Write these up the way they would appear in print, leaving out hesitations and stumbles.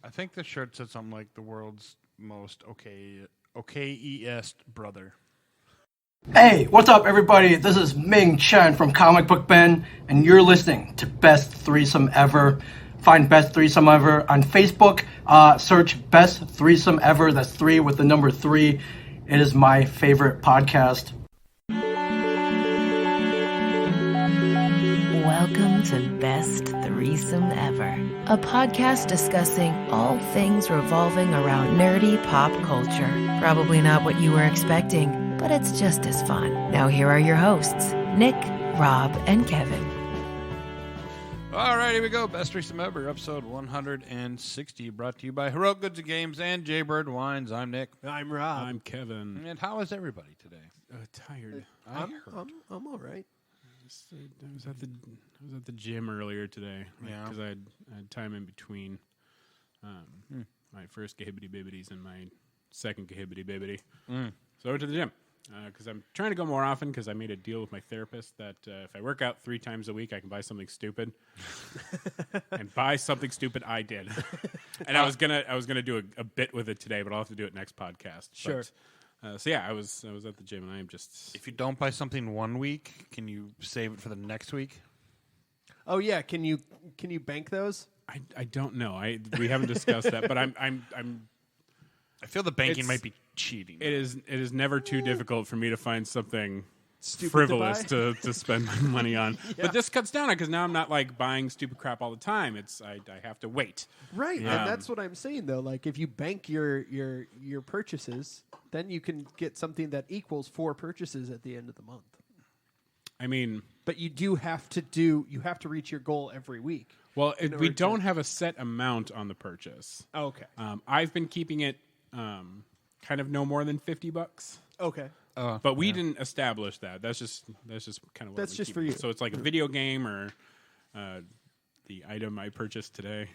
I think the shirt said something like the world's most okay-est brother. Hey, what's up, everybody? This is Ming Chen from Comic Book Ben, and you're listening to Best Threesome Ever. Find Best Threesome Ever on Facebook. Search Best Threesome Ever. That's 3 with the number 3. It is my favorite podcast. Welcome to Best Threesome Ever, a podcast discussing all things revolving around nerdy pop culture. Probably not what you were expecting, but it's just as fun. Now here are your hosts, Nick, Rob, and Kevin. All right, here we go. Best Threesome Ever, episode 160, brought to you by Heroic Goods and Games and Jaybird Wines. I'm Nick. I'm Rob. I'm Kevin. And how is everybody today? Tired. I'm all right. I was at the gym earlier today. Because I had time in between my first Gahibbity Bibbities and my second Gahibbity Bibbity. So I went to the gym. Because I'm trying to go more often because I made a deal with my therapist that if I work out 3 times a week, I can buy something stupid. And buy something stupid, I did. And I was gonna do a bit with it today, but I'll have to do it next podcast. Sure. But, I was at the gym and I am just. If you don't buy something one week, can you save it for the next week? Oh yeah, can you bank those? I don't know. We haven't discussed that, but I'm. I feel the banking might be cheating. It is never too difficult for me to find something Stupid frivolous to to spend my money on. Yeah. But this cuts down on it because now I'm not like buying stupid crap all the time. I have to wait. Right, and that's what I'm saying though. Like if you bank your purchases, then you can get something that equals 4 purchases at the end of the month. I mean, but you have to reach your goal every week. Well, we don't have a set amount on the purchase. Oh, okay. I've been keeping it kind of no more than $50. Okay. But we didn't establish that. That's just kind of what that's just for you. So it's like a video game or the item I purchased today.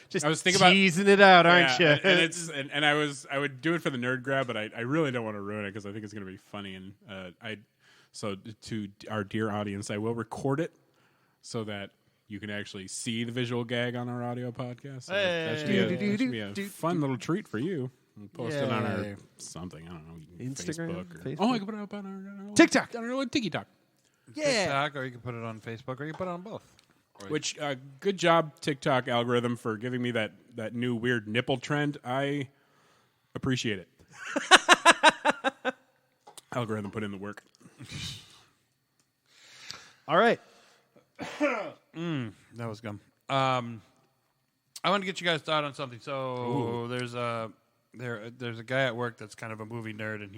Just I was thinking teasing it out, aren't you? And I would do it for the nerd grab, but I really don't want to ruin it because I think it's going to be funny. And so to our dear audience, I will record it so that you can actually see the visual gag on our audio podcast. So that should be a fun little treat for you. We'll post it on our something. I don't know, Instagram, Facebook. Oh, I can put it up on our TikTok. On our TikTok. Yeah. TikTok, or you can put it on Facebook, or you can put it on both. Which good job, TikTok algorithm, for giving me that new weird nipple trend. I appreciate it. Algorithm put in the work. All right. That was gum. I want to get you guys thought on something. So there's a guy at work that's kind of a movie nerd, and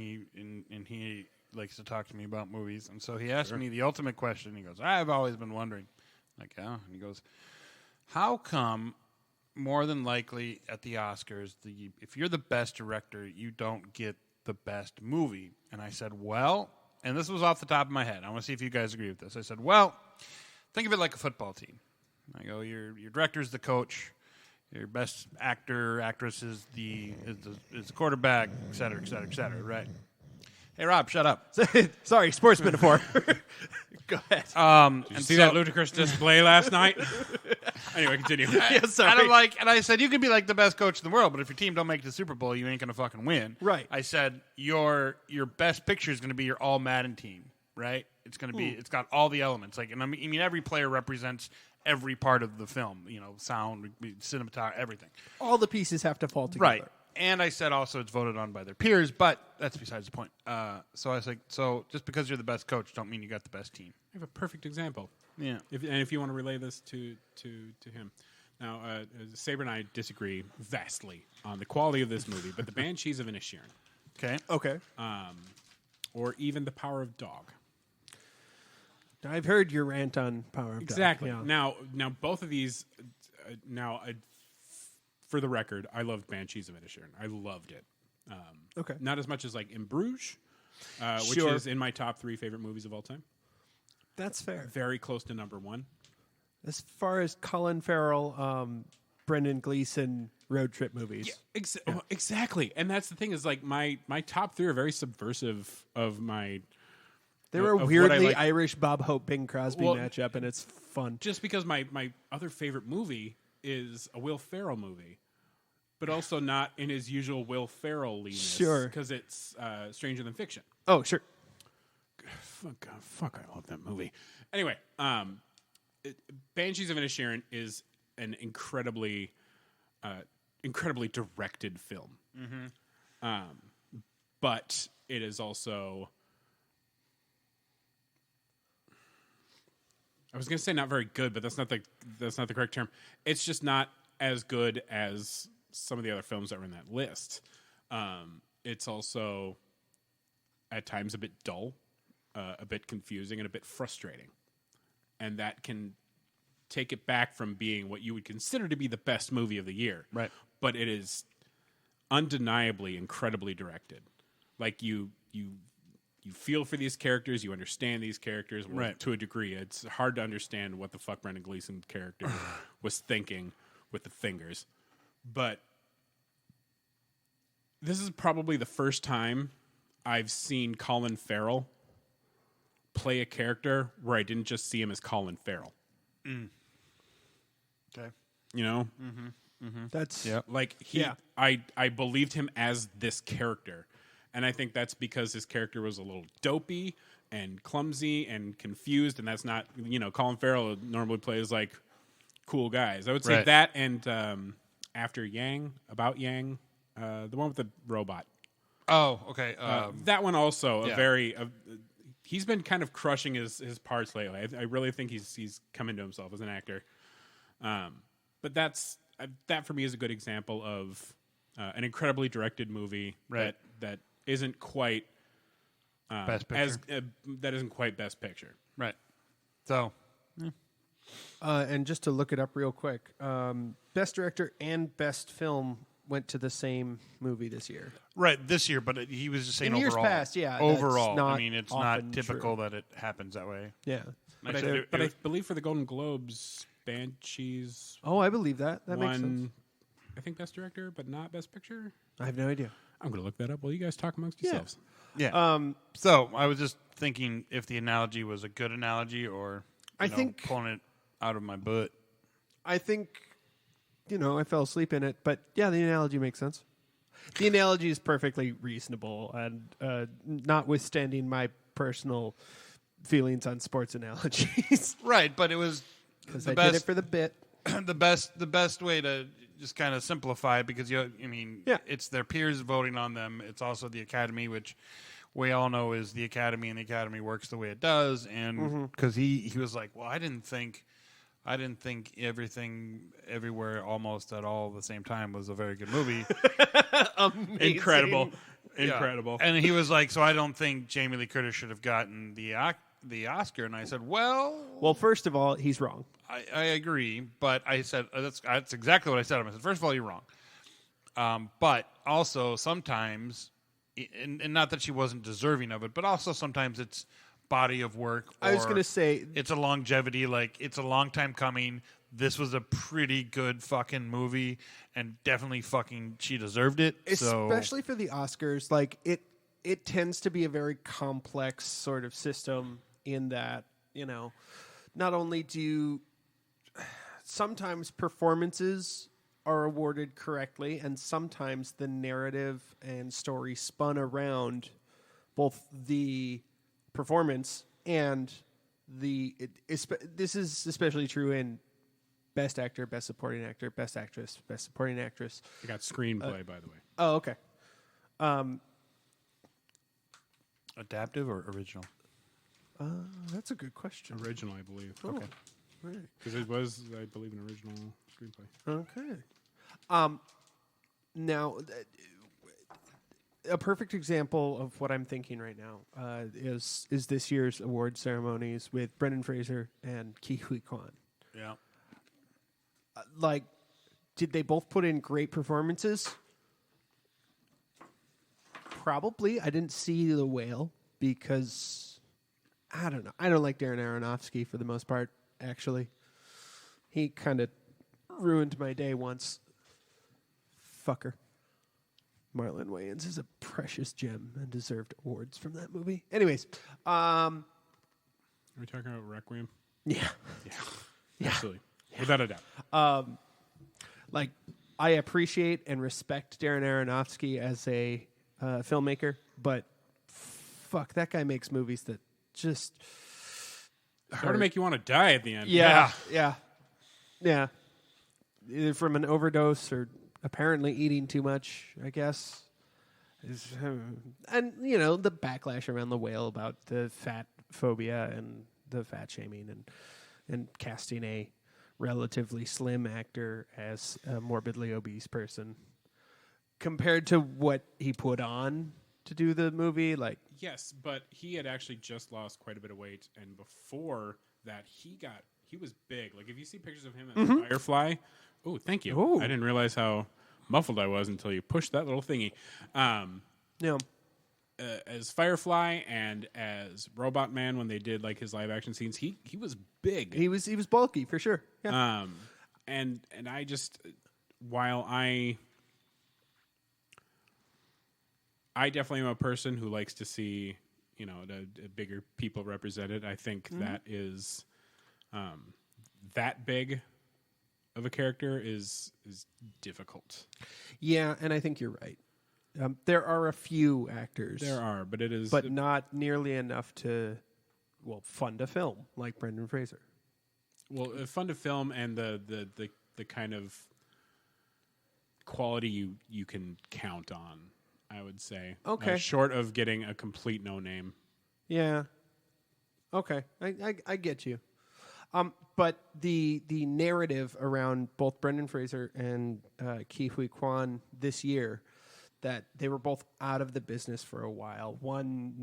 he likes to talk to me about movies. And so he asked me the ultimate question. He goes, "I've always been wondering." Like, yeah. And he goes, "How come more than likely at the Oscars, if you're the best director, you don't get the best movie?" And I said, well, and this was off the top of my head. I want to see if you guys agree with this. I said, well, think of it like a football team. I go, your director's the coach, your best actor, actress is the quarterback, et cetera, et cetera, et cetera, right? Hey, Rob, shut up. Sorry, sports metaphor. Go ahead. Did you see that ludicrous display last night? Anyway, continue. Yeah, sorry. And I said, you can be like the best coach in the world, but if your team don't make the Super Bowl, you ain't gonna fucking win. Right. I said your best picture is gonna be your all Madden team, right? It's gonna be. It's got all the elements. Like, and I mean, every player represents every part of the film. You know, sound, cinematography, everything. All the pieces have to fall together. Right. And I said also it's voted on by their peers, but that's besides the point. So I was like, so just because you're the best coach, don't mean you got the best team. I have a perfect example. Yeah. If you want to relay this to him. Now, Saber and I disagree vastly on the quality of this movie, but the Banshees of Inisherin. Okay. Or even The Power of Dog. I've heard your rant on Power of Exactly. Dog. Yeah. Now both of these. For the record, I loved Banshees of Inisherin. I loved it. Okay. Not as much as like In Bruges, which Sure. is in my top 3 favorite movies of all time. That's fair. Very close to number 1. As far as Colin Farrell, Brendan Gleeson road trip movies. Yeah, exactly. And that's the thing is like my top 3 are very subversive of my. They were a weirdly Irish Bob Hope Bing Crosby matchup, and it's fun. Just because my other favorite movie is a Will Ferrell movie, but also not in his usual Will Ferrell-liness. Sure. Because it's Stranger Than Fiction. Oh, sure. Fuck, I love that movie. Anyway, Banshees of Inisherin is an incredibly directed film. But it is also... I was going to say not very good, but that's not the correct term. It's just not as good as some of the other films that were in that list. It's also at times a bit dull, a bit confusing, and a bit frustrating. And that can take it back from being what you would consider to be the best movie of the year. Right. But it is undeniably incredibly directed. Like you feel for these characters, you understand these characters to a degree. It's hard to understand what the fuck Brendan Gleeson's character was thinking with the fingers. But this is probably the first time I've seen Colin Farrell play a character where I didn't just see him as Colin Farrell. Okay. You know? That's Like I believed him as this character. And I think that's because his character was a little dopey and clumsy and confused, and that's not, Colin Farrell normally plays like cool guys. I would say that and After Yang, About Yang, the one with the robot. Oh, okay. That one also he's been kind of crushing his parts lately. I really think he's come into himself as an actor. But that for me is a good example of an incredibly directed movie that isn't quite Best Picture. That isn't quite Best Picture. Right. So, and just to look it up real quick, Best Director and Best Film went to the same movie this year. right, this year, but he was just saying In years overall. past, yeah, that's Overall. not I mean, it's often not typical true. that it happens that way. Yeah. But I believe for the Golden Globes, Banshees Oh, I believe that. That makes sense. won, I think, Best Director, but not Best Picture. I have no idea. I'm going to look that up while you guys talk amongst yourselves. Yeah. So I was just thinking if the analogy was a good analogy or I think pulling it out of my butt. I think, I fell asleep in it, but yeah, the analogy makes sense. The analogy is perfectly reasonable, and notwithstanding my personal feelings on sports analogies, Right, but it was because the I best did it for the bit. the best way to just kind of simplify, because it's their peers voting on them. It's also the Academy, which we all know is the Academy, and the Academy works the way it does. And because he was like, well, I didn't think Everything Everywhere Almost at All at the same time was a very good movie. Incredible. Yeah. And he was like, so I don't think Jamie Lee Curtis should have gotten the Oscar. And I said, well, first of all, he's wrong. I agree, but I said that's exactly what I said. I said, first of all, you're wrong. But also sometimes, and not that she wasn't deserving of it, but also sometimes it's body of work. I was going to say it's a longevity. Like, it's a long time coming. This was a pretty good fucking movie, and definitely fucking she deserved it. Especially for the Oscars, like it tends to be a very complex sort of system in that, not only do sometimes performances are awarded correctly, and sometimes the narrative and story spun around both the performance and this is especially true in Best Actor, Best Supporting Actor, Best Actress, Best Supporting Actress. I got screenplay, by the way. Oh, okay. Adaptive or original? That's a good question. Original, I believe. Okay. Right. Because it was, I believe, an original screenplay. Okay. Now, a perfect example of what I'm thinking right now is this year's award ceremonies with Brendan Fraser and Ke Huy Quan. Yeah. Did they both put in great performances? Probably. I didn't see The Whale because, I don't know. I don't like Darren Aronofsky for the most part, actually. He kind of ruined my day once. Fucker. Marlon Wayans is a precious gem and deserved awards from that movie. Anyways. Are we talking about Requiem? Yeah. Absolutely. Without a doubt. like I appreciate and respect Darren Aronofsky as a filmmaker, but fuck, that guy makes movies that just Sort of make you want to die at the end. yeah. Either from an overdose or apparently eating too much, I guess. And the backlash around the whale about the fat phobia and the fat shaming and casting a relatively slim actor as a morbidly obese person compared to what he put on to do the movie. Like, Yes, but he had actually just lost quite a bit of weight, and before that, he was big. Like, if you see pictures of him as Firefly, oh, thank you. Ooh. I didn't realize how muffled I was until you pushed that little thingy. As Firefly and as Robot Man, when they did like his live action scenes, he was big. he was bulky for sure. Yeah. And I just, while I definitely am a person who likes to see, the bigger people represented. I think that is that big of a character is difficult. Yeah, and I think you're right. There are a few actors. There are, but it is, but not nearly enough to, fund a film like Brendan Fraser. Well, fun to film and the kind of quality you can count on, I would say. Okay. Short of getting a complete no name. Yeah. Okay, I get you. But the narrative around both Brendan Fraser and Ke Huy Quan this year, that they were both out of the business for a while. One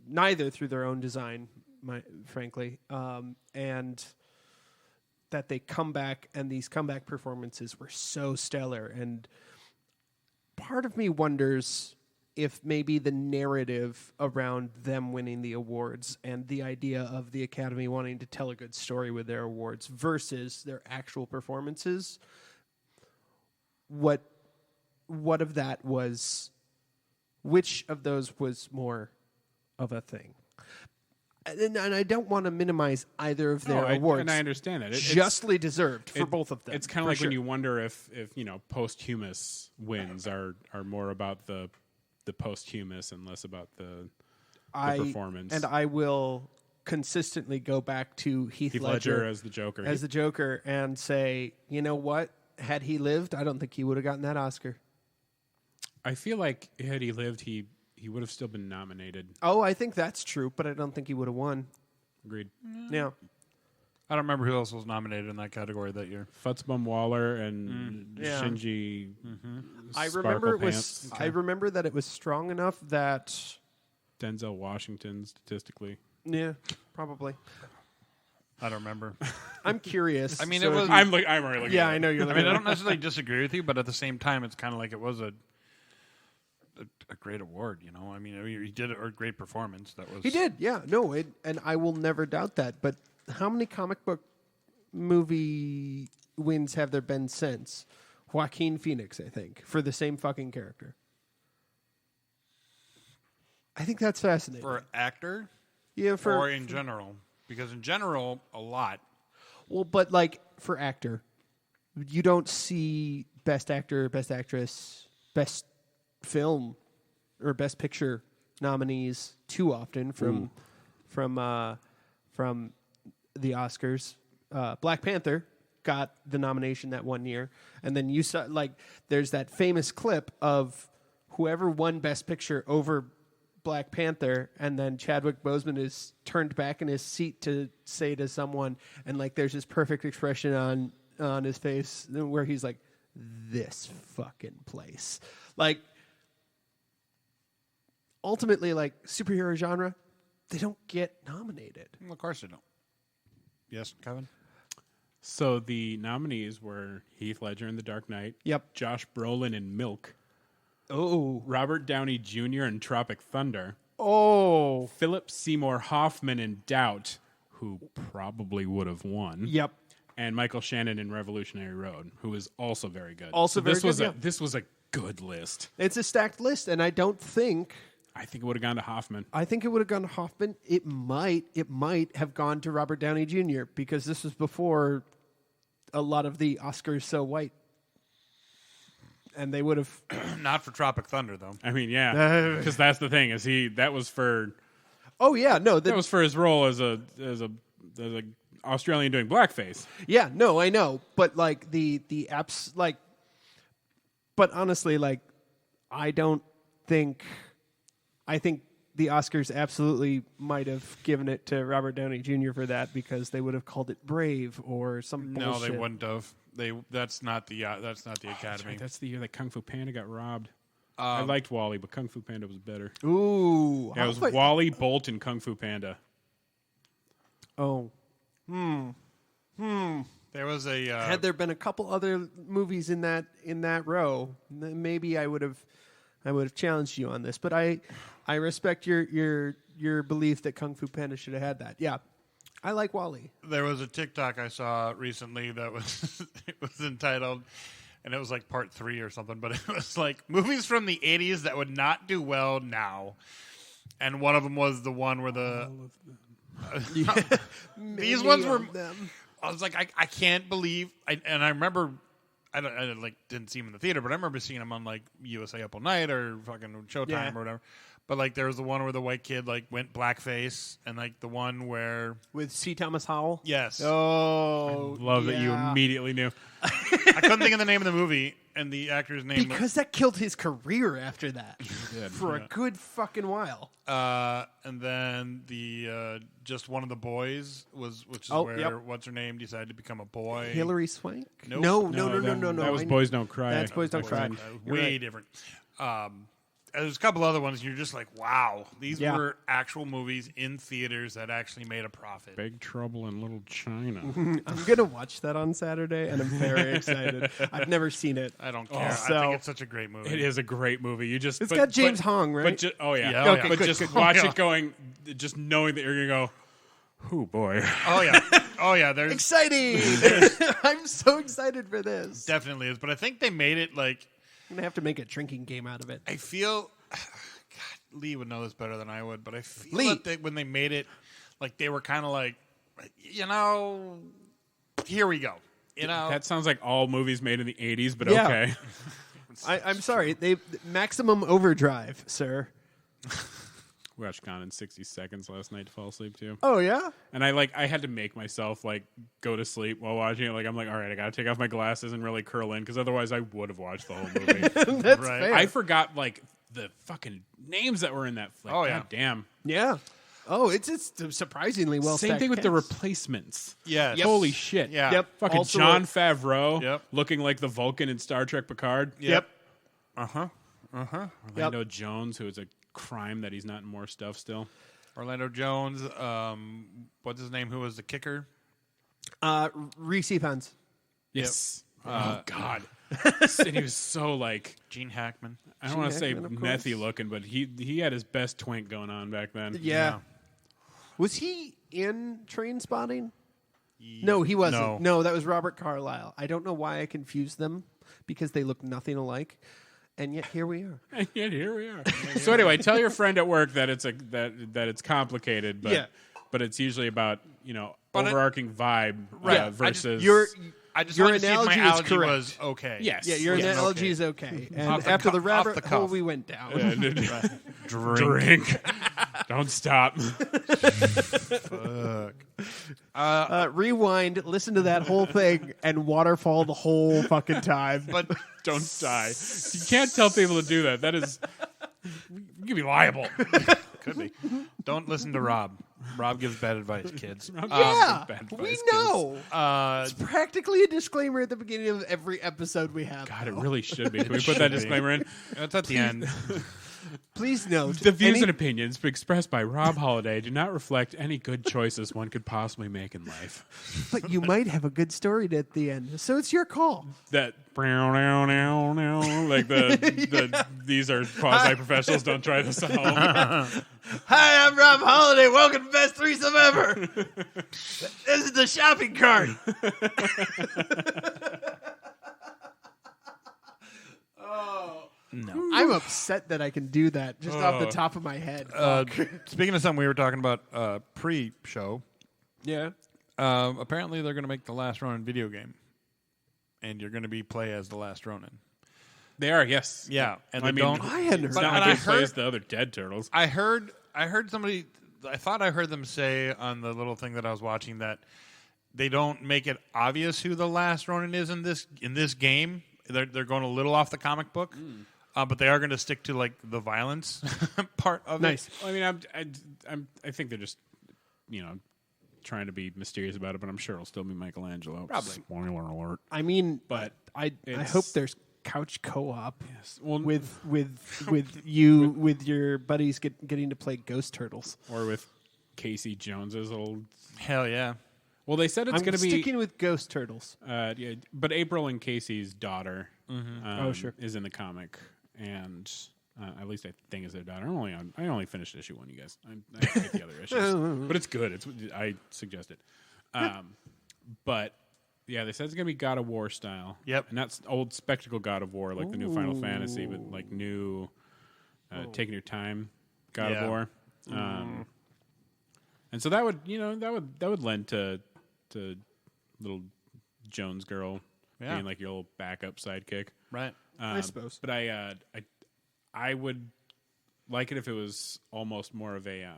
neither through their own design, frankly, and that they come back, and these comeback performances were so stellar. And part of me wonders if maybe the narrative around them winning the awards and the idea of the Academy wanting to tell a good story with their awards versus their actual performances, what of that was, which of those was more of a thing? And I don't want to minimize either of their awards. And I understand that. Justly deserved for both of them. It's kind of like when you wonder if posthumous wins are more about the posthumous and less about the performance. And I will consistently go back to Heath Ledger as the Joker. And say, you know what? Had he lived, I don't think he would have gotten that Oscar. I feel like had he lived, he would have still been nominated. Oh, I think that's true, but I don't think he would have won. Agreed. Yeah. I don't remember who else was nominated in that category that year. Futzbum Waller and Shinji. I remember that it was strong enough that Denzel Washington statistically. Yeah, probably. I don't remember. I'm curious. I mean, so it was. I'm already looking. Yeah, at it. I know you're. I mean, I don't necessarily disagree with you, but at the same time, it's kind of like it was a great award. I mean, he did a great performance. That was. He did. Yeah. No. And I will never doubt that. But how many comic book movie wins have there been since? Joaquin Phoenix, I think, for the same fucking character. I think that's fascinating. For actor? Yeah, or in general? Because in general, a lot. Well, but like for actor, you don't see best actor, best actress, best film, or best picture nominees too often from the Oscars. Black Panther got the nomination that one year, and then you saw there's that famous clip of whoever won Best Picture over Black Panther, and then Chadwick Boseman is turned back in his seat to say to someone, and there's this perfect expression on his face where he's like, "This fucking place." Ultimately, superhero genre, they don't get nominated. Well, of course they don't. Yes, Kevin? So the nominees were Heath Ledger in The Dark Knight. Yep. Josh Brolin in Milk. Oh. Robert Downey Jr. in Tropic Thunder. Oh. Philip Seymour Hoffman in Doubt, who probably would have won. Yep. And Michael Shannon in Revolutionary Road, who is also very good. This was a good list. It's a stacked list, and I think it would have gone to Hoffman. I think it would have gone to Hoffman. It might have gone to Robert Downey Jr. because this was before a lot of the Oscars so white. And they would have Not for Tropic Thunder, though. I mean, yeah, because that's the thing that was for that was for his role as a Australian doing blackface. Yeah, no, I know, but like the apps, like, but honestly, like, I think the Oscars absolutely might have given it to Robert Downey Jr. for that because they would have called it Brave or some bullshit. No, they wouldn't have. That's not the Academy. That's right. That's the year that Kung Fu Panda got robbed. I liked Wall-E, but Kung Fu Panda was better. Ooh, Yeah, it was Wall-E, Bolt, and Kung Fu Panda. Oh, There was a had there been a couple other movies in that row, maybe I would have challenged you on this. But I respect your belief that Kung Fu Panda should have had that. Yeah, I like Wall-E. There was a TikTok I saw recently that was it was entitled, and it was like part 3 or something, but it was like movies from the 80s that would not do well now. And one of them was the one where these ones were. I was like, I can't believe, and I remember, I didn't see him in the theater, but I remember seeing him on like USA Up All Night or fucking Showtime or whatever. But like there was the one where the white kid like went blackface, and like the one where with C. Thomas Howell. Yes. Oh, Love that you immediately knew. I couldn't think of the name of the movie, and the actor's name because that killed his career after that for a good fucking while. And then the just one of the boys which is where what's her name decided to become a boy. Hillary Swank. Nope. No. That was Boys Don't Cry. That's Boys Don't Cry. Way different. There's a couple other ones. You're just like, wow, these were actual movies in theaters that actually made a profit. Big Trouble in Little China. I'm gonna watch that on Saturday, and I'm very excited. I've never seen it. I don't care. So, I think it's such a great movie. It is a great movie. It's got James Hong, right? But oh yeah. Yeah, but good, just good. watch it going, just knowing that you're gonna go, oh boy. Oh yeah. There's exciting. I'm so excited for this. Definitely is, but I think they made it like. I'm going to have to make a drinking game out of it. I feel, God, Lee would know this better than I would, but I feel that when they made it, like they were kind of like, here we go. That sounds like all movies made in the 80s, but okay. I'm sorry. They Maximum Overdrive, sir. We watched Gone in 60 Seconds last night to fall asleep too. Oh yeah, and I had to make myself like go to sleep while watching it. Like I'm like, all right, I gotta take off my glasses and really curl in because otherwise I would have watched the whole movie. That's fair. I forgot like the fucking names that were in that flick. God damn. Yeah. Oh, it's surprisingly well. Same thing with cast. The Replacements. Yes. Holy shit. Yeah. Yep. Fucking Also Jon Favreau. Yep. Looking like the Vulcan in Star Trek Picard. Yep. Orlando Jones, who is a crime that he's not in more stuff still. Orlando Jones. What's his name? Who was the kicker? Reese Evans. Yes. Yep. Oh God. And he was so like Gene Hackman. I don't want to say Hackman, of methy course. looking, but he had his best twink going on back then. Yeah. Was he in Train Spotting? No, he wasn't. No, that was Robert Carlyle. I don't know why I confused them because they look nothing alike. And yet here we are. And yet here we are. So anyway, tell your friend at work that it's that it's complicated, but it's usually about overarching vibe versus I just your wanted to see if analogy my is analogy correct. was okay. Yes. Yeah, your analogy is okay. And after the rabbit hole we went down. Drink. Don't stop. Fuck. Rewind, listen to that whole thing, and waterfall the whole fucking time. But don't die. You can't tell people to do that. That is, you could be liable. could be. Don't listen to Rob. Rob gives bad advice, kids. We know. It's practically a disclaimer at the beginning of every episode we have. God, it really should be. Can we put that disclaimer in? It's at the end. Please note, the views and opinions expressed by Rob Holiday do not reflect any good choices one could possibly make in life. But you might have a good story at the end, so it's your call. That like the these are quasi-professionals. Don't try this at home. Hi, I'm Rob Holiday. Welcome to Best Threesome Ever. This is the shopping cart. No. I'm upset that I can do that just off the top of my head. Speaking of something we were talking about pre-show, Yeah. apparently they're going to make the Last Ronin video game. and you're going to play as the Last Ronin. They are, yes. Yeah, and I they mean, don't. I hadn't heard It's not But like I they play heard- as the other dead turtles. I heard somebody. I thought I heard them say on the little thing that I was watching that they don't make it obvious who the Last Ronin is in this game. They're going a little off the comic book, but they are going to stick to like the violence part of Nice. it. I mean, I think they're just, trying to be mysterious about it, but I'm sure it'll still be Michelangelo. Probably. Spoiler alert. I mean, But I it's- hope there's couch co-op Well, with you with your buddies getting to play Ghost Turtles. or with Casey Jones's old. Hell yeah. Well, they said it's I'm going to be. sticking with Ghost Turtles. Yeah, but April and Casey's daughter Oh, sure. is in the comic, and at least I think is their daughter. I only finished issue 1, you guys. I hate the other issues, but it's good. I suggest it. But yeah, they said it's gonna be God of War style. Yep. And that's old spectacle God of War, like the new Final Fantasy, but like new taking your time God Yeah. of War. And so that would that would lend to little Jones girl being like your little backup sidekick. Right. I suppose. But I would like it if it was almost more of a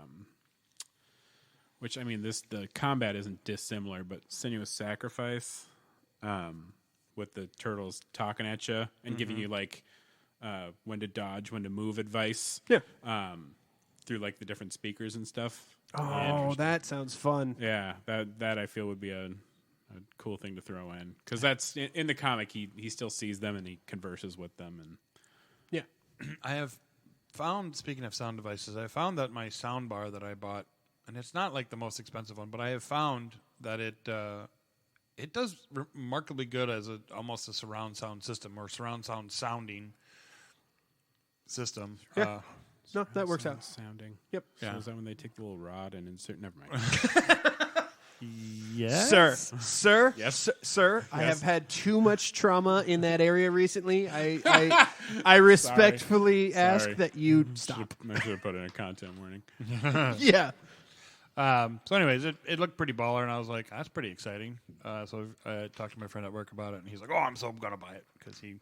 which I mean the combat isn't dissimilar, but Sinuous Sacrifice with the turtles talking at you and giving you like when to dodge, when to move advice. Yeah. Through like the different speakers and stuff. Oh, that sounds fun. Yeah, that I feel would be a cool thing to throw in, because that's in the comic. He still sees them and he converses with them, and Yeah. I have found, speaking of sound devices, I found that my sound bar that I bought, and it's not like the most expensive one, but I have found that it does remarkably good as almost a surround sound system or surround sound sounding system. Yeah. No, that works out. sounding. Yep. So is that when they take the little rod and insert? Never mind. Yes, Sir. Yes. Sir. I have had too much trauma in that area recently. I respectfully ask Sorry. that you stop. I should have put in a content warning. Yeah. So, anyways, it looked pretty baller, and I was like, "That's pretty exciting." So I talked to my friend at work about it, and he's like, "Oh, I'm so gonna buy it because he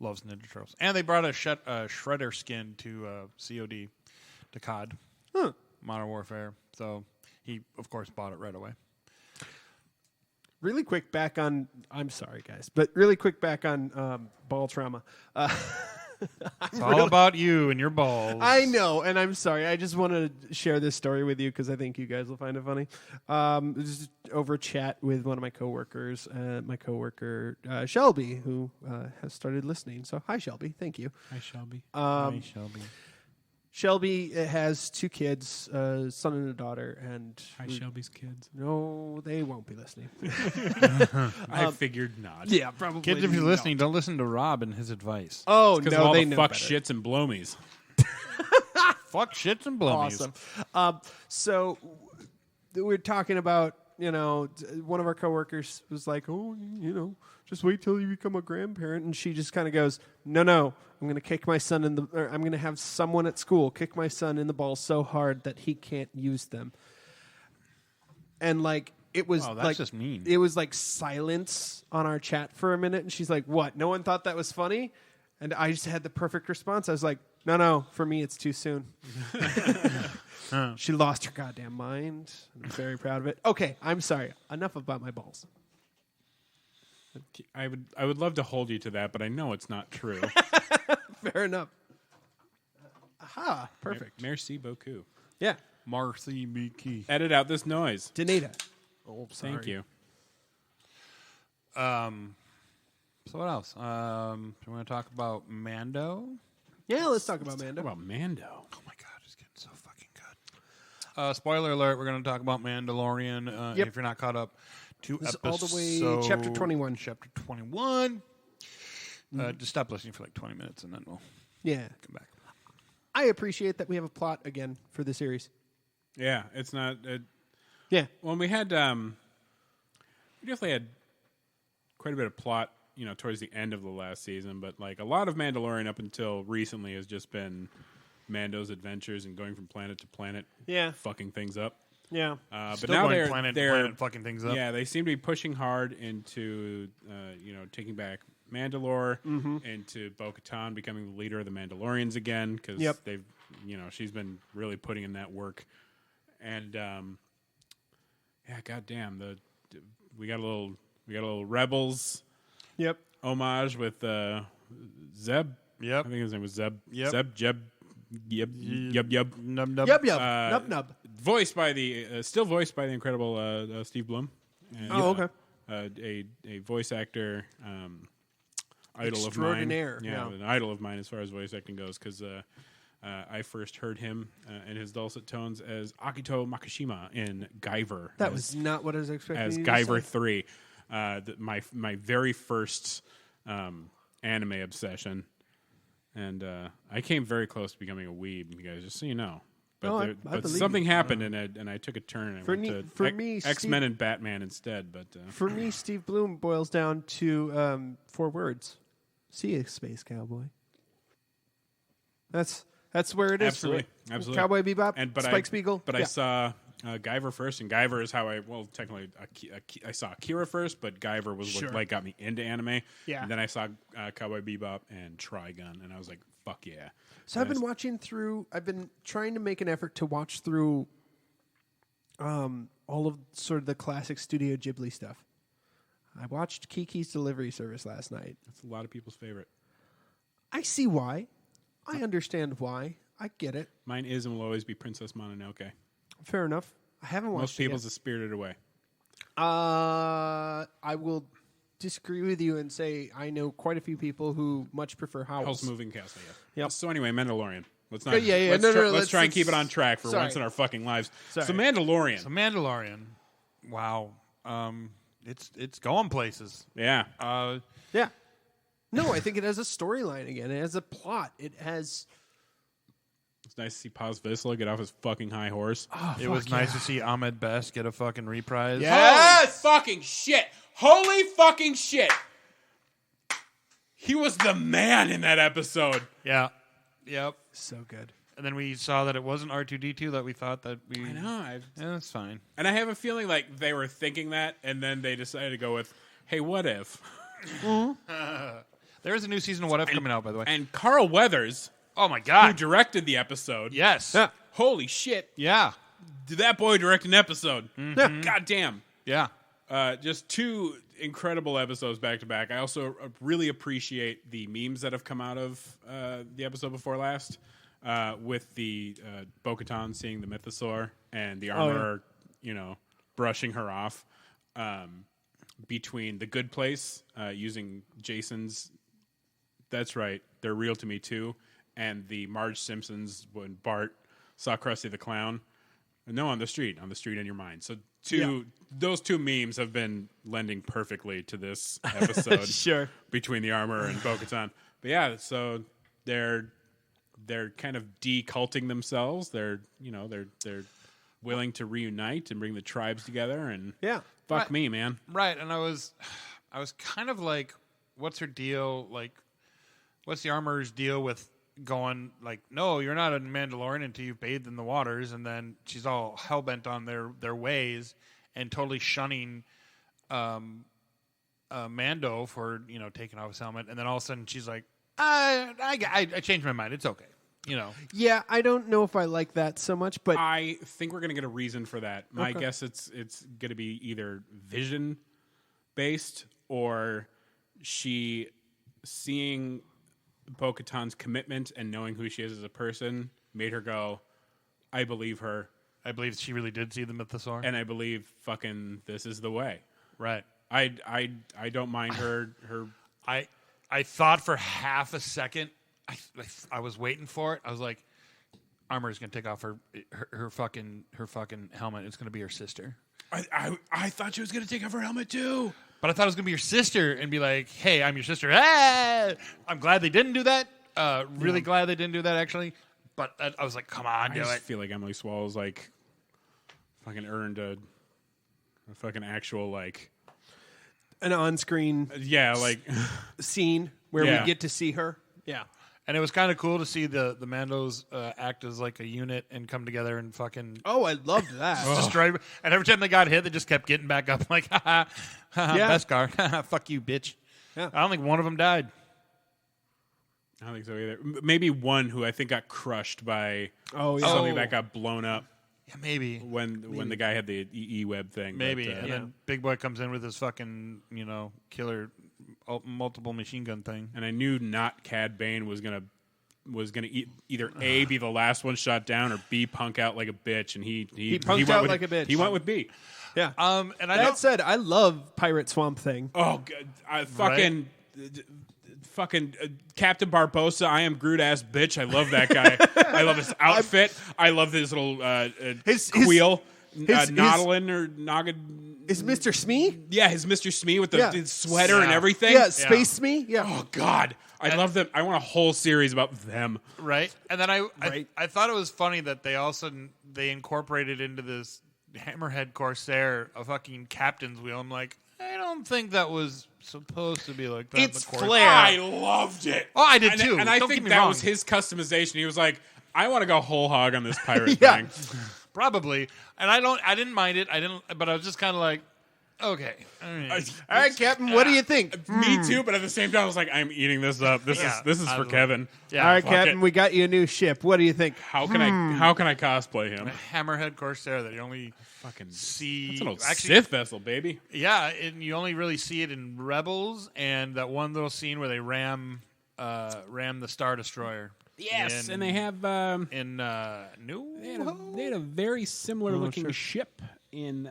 loves Ninja Turtles." And they brought a shredder skin to COD, to COD, Modern Warfare. So he, of course, bought it right away. Really quick back on. I'm sorry, guys, but really quick back on ball trauma. It's all about you and your balls. I know, and I'm sorry. I just wanted to share this story with you because I think you guys will find it funny. Just over chat with one of my coworkers, my coworker Shelby, who has started listening. So hi, Shelby. Thank you. Hi, Shelby. Hey, Shelby. Shelby has 2 kids, a son and a daughter, and Hi, Shelby's kids. no, they won't be listening. I figured not. Yeah, probably. Kids, if you're listening, don't listen to Rob and his advice. Oh Because no, of all they the know fuck better. shits and blomies. Fuck shits and blummies. Awesome. So we're talking about, one of our coworkers was like, "Oh, just wait till you become a grandparent," and she just kind of goes, "No, I'm going to kick my son I'm going to have someone at school kick my son in the balls so hard that he can't use them." And like it was Oh, that's like just mean. It was like silence on our chat for a minute, and she's like, "What? No one thought that was funny?" And I just had the perfect response. I was like, No, for me it's too soon. She lost her goddamn mind. I'm very proud of it. Okay, I'm sorry. Enough about my balls. I would love to hold you to that, but I know it's not true. Fair enough. Aha, perfect. Merci beaucoup. Yeah. Marcy Beaky. Edit out this noise. Danita. Oh, Thank you. So what else? Do you want to talk about Mando? Yeah, let's talk about Mando. What about Mando? Oh my god, it's getting so fucking good. Spoiler alert, we're going to talk about Mandalorian. Yep. If you're not caught up to This is episode... all the way chapter 21. Chapter 21. Just stop listening for like 20 minutes and then we'll Yeah. come back. I appreciate that we have a plot again for the series. Yeah, it's not. Yeah. Well, we definitely had quite a bit of plot, towards the end of the last season. But like a lot of Mandalorian up until recently has just been Mando's adventures and going from planet to planet, Yeah. fucking things up. Yeah. But Still now going they're planet fucking things up. Yeah, they seem to be pushing hard into taking back Mandalore, into Bo-Katan becoming the leader of the Mandalorians again, because they've she's been really putting in that work. And goddamn, we got a little Rebels homage with Zeb. Yep. I think his name was Zeb. Yep. Zeb Jeb. Yub. Nub nub. Yub nub. Voiced by still voiced by the incredible Steve Blum. And, okay. A voice actor, idol of mine. Extraordinaire. Yeah, an idol of mine as far as voice acting goes, because I first heard him in his dulcet tones as Akito Makishima in Guyver. That was not what I was expecting. As you to Guyver say. 3. My very first anime obsession. And I came very close to becoming a weeb, you guys, just so you know. But, No, I but believe something you. happened, and I took a turn. And I went to me, X-Men and Batman instead. But For me, Steve Bloom boils down to 4 words: "See you, space cowboy." That's where it is. absolutely, for me. absolutely. Cowboy Bebop, but Spike I, Spiegel. But I saw Guyver first, and Guyver is how technically I saw Akira first, but Guyver was what got me into anime. Yeah. And then I saw Cowboy Bebop and Trigun, and I was like, fuck yeah. So I've been trying to make an effort to watch through all of sort of the classic Studio Ghibli stuff. I watched Kiki's Delivery Service last night. That's a lot of people's favorite. I see why. I understand why. I get it. Mine is and will always be Princess Mononoke. Fair enough. I haven't watched Most people's is Spirited Away. I will disagree with you and say I know quite a few people who much prefer Howl's. Howl's Moving Castle, yeah. Yep. So anyway, Mandalorian. Let's not. Yeah. Let's try and keep it on track for once in our fucking lives. Sorry. So Mandalorian. Wow. It's going places. Yeah. Yeah. No, I think it has a storyline again. It has a plot. It has. It's nice to see Paz Vizsla get off his fucking high horse. Oh, It was nice to see Ahmed Best get a fucking reprise. Holy fucking shit. Holy fucking shit. He was the man in that episode. Yeah. Yep. So good. And then we saw that it wasn't R2-D2 that we thought that we... I know. Yeah, that's fine. And I have a feeling like they were thinking that, and then they decided to go with, hey, what if? There is a new season of What If coming out, by the way. And Carl Weathers, Oh, my who God. directed the episode. Yes. Yeah. Holy shit. Yeah. Did that boy direct an episode? Mm-hmm. God damn. Yeah. Just 2 incredible episodes back to back. I also really appreciate the memes that have come out of the episode before last, with the Bo-Katan seeing the mythosaur and the armorer, brushing her off. Between the Good Place, using Jason's, that's right, they're real to me too, and the Marge Simpsons when Bart saw Krusty the Clown. No, on the street in your mind. So those 2 memes have been lending perfectly to this episode. Sure. Between the armor and Bo-Katan. But yeah, so they're kind of deculting themselves. They're willing to reunite and bring the tribes together, and fuck Right. me, man. Right, and I was kind of like, what's her deal? Like, what's the armorer's deal with going like, no, you're not a Mandalorian until you've bathed in the waters, and then she's all hell-bent on their ways and totally shunning Mando for, taking off his helmet, and then all of a sudden she's like, I changed my mind. It's okay. Yeah, I don't know if I like that so much, but I think we're going to get a reason for that. My guess it's going to be either vision based or she seeing Bo-Katan's commitment and knowing who she is as a person made her go, I believe her. I believe she really did see the mythosaur. And I believe fucking this is the way. Right. I don't mind her. I thought for half a second, I was waiting for it. I was like, Armor's gonna take off her fucking helmet. It's gonna be her sister. I thought she was gonna take off her helmet too. But I thought it was gonna be your sister and be like, hey, I'm your sister. Ah! I'm glad they didn't do that. Really glad they didn't do that actually. But I was like, come on, I do just it. feel like Emily Swallows like fucking earned a fucking actual like an on-screen like scene where we get to see her. Yeah. And it was kind of cool to see the Mandos act as like a unit and come together and fucking Oh, I loved that. destroy. And every time they got hit, they just kept getting back up like, ha ha, Yeah. Beskar, fuck you, bitch. Yeah. I don't think one of them died. I don't think so either. Maybe one who I think got crushed by something that got blown up Yeah, maybe. when the guy had the E-web thing. Maybe. But, And then Big Boy comes in with his fucking, killer multiple machine gun thing. and I knew not Cad Bane was gonna either A, be the last one shot down, or B, punk out like a bitch, and he punked went out with, like a bitch. He went with B. Yeah. And I That don't. said, I love Pirate Swamp Thing. Oh, God, fucking Captain Barbosa, I am Groot ass bitch. I love that guy. I love his outfit. I love his little Queel, Nautilin or Noggin. Is Mr. Smee? Yeah, his Mr. Smee with Yeah. his sweater and everything. Yeah, Space Smee? Yeah. Oh God, I love them. I want a whole series about them. Right. And then Right. I thought it was funny that they incorporated into this Hammerhead Corsair a fucking captain's wheel. I'm like, I don't think that was supposed to be like that. It's in the Corsair. flair. I loved it. Oh, I did too. And I Don't think get me that wrong. was his customization. He was like, I want to go whole hog on this pirate Yeah. thing. Probably. And I didn't mind it. But I was just kind of like, okay. All right. All right, Captain, what do you think? Me too, but at the same time, I was like, I'm eating this up. This Yeah, is for absolutely. Kevin. Yeah. All right, fuck Captain, it. we got you a new ship. What do you think? How can I cosplay him? Hammerhead Corsair that you only Fucking see. That's an old actually, Sith vessel, baby. yeah, and you only really see it in Rebels and that one little scene where they ram the Star Destroyer. Yes, in, and they have in New. they had a very similar looking ship in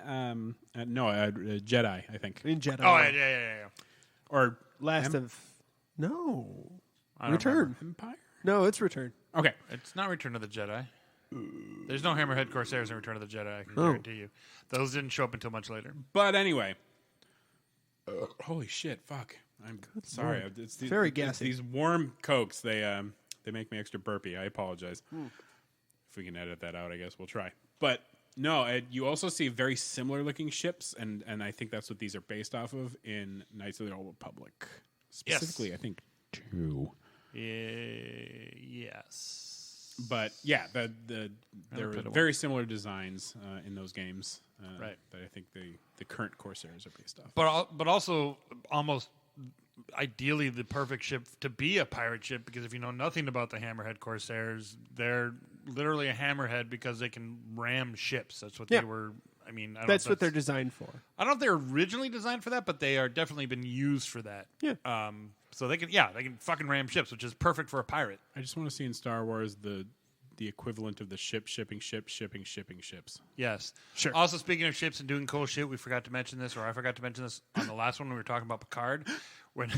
Jedi, I think, In Jedi. Oh yeah. or Last of... No. I don't Return. Empire. No, it's Return. Okay, It's not Return of the Jedi. There's no Hammerhead Corsairs in Return of the Jedi. I can guarantee you. Those didn't show up until much later. but anyway, holy shit, fuck! I'm sorry. It's these, Very it's gassy. These warm cokes, they make me extra burpy. I apologize. If we can edit that out, I guess we'll try. But no, you also see very similar looking ships, and I think that's what these are based off of in Knights of the Old Republic. Specifically, I think 2. Yes. But yeah, there were very similar designs in those games. Right. That I think the current Corsairs are based off. But also almost ideally the perfect ship to be a pirate ship, because if you know nothing about the Hammerhead Corsairs, they're literally a hammerhead because they can ram ships. That's what they were. I mean, That's what they're designed for. I don't know if they're originally designed for that, but they are definitely been used for that. Yeah. So they can fucking ram ships, which is perfect for a pirate. I just want to see in Star Wars the equivalent of the shipping ships. Yes. Sure. Also, speaking of ships and doing cool shit, we forgot to mention this, or I forgot to mention this on the last one when we were talking about Picard, when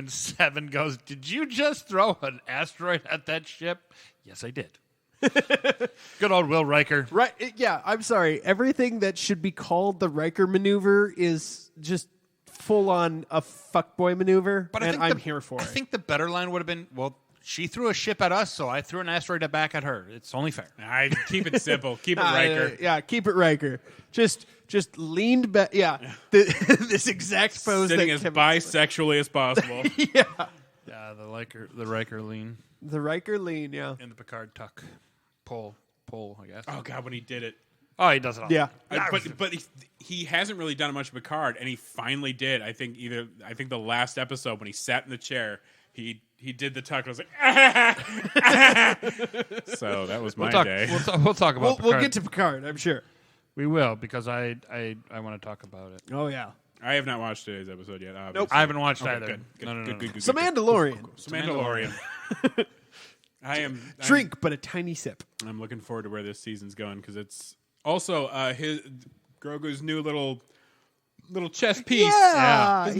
Seven goes, "Did you just throw an asteroid at that ship?" Yes, I did. Good old Will Riker. Right. Yeah, I'm sorry. Everything that should be called the Riker maneuver is just full on a fuckboy maneuver, But and I'm here for I it. think the better line would have been, well, she threw a ship at us, so I threw an asteroid back at her. It's only fair. I keep it simple. Keep it Riker. Yeah, keep it Riker. Just leaned back. Yeah, this exact pose. Sitting that as Kevin- bisexually as possible. Yeah, Yeah, the Riker lean the Riker lean. Yeah, and the Picard tuck. Pull, I guess. Oh God, when he did it. Oh, he does it all. yeah. But he hasn't really done much of Picard, and he finally did. I think the last episode when he sat in the chair, he did the tuck. And I was like, so that was my day. We'll talk about. Picard. We'll get to Picard. I'm sure. We will, because I want to talk about it. Oh yeah. I have not watched today's episode yet. Obviously. Nope. I haven't watched Okay, either. good. No. Good. So Mandalorian. So Mandalorian. I'm Drink, but a tiny sip. I'm looking forward to where this season's going because it's also his Grogu's new little chest piece. Yeah, His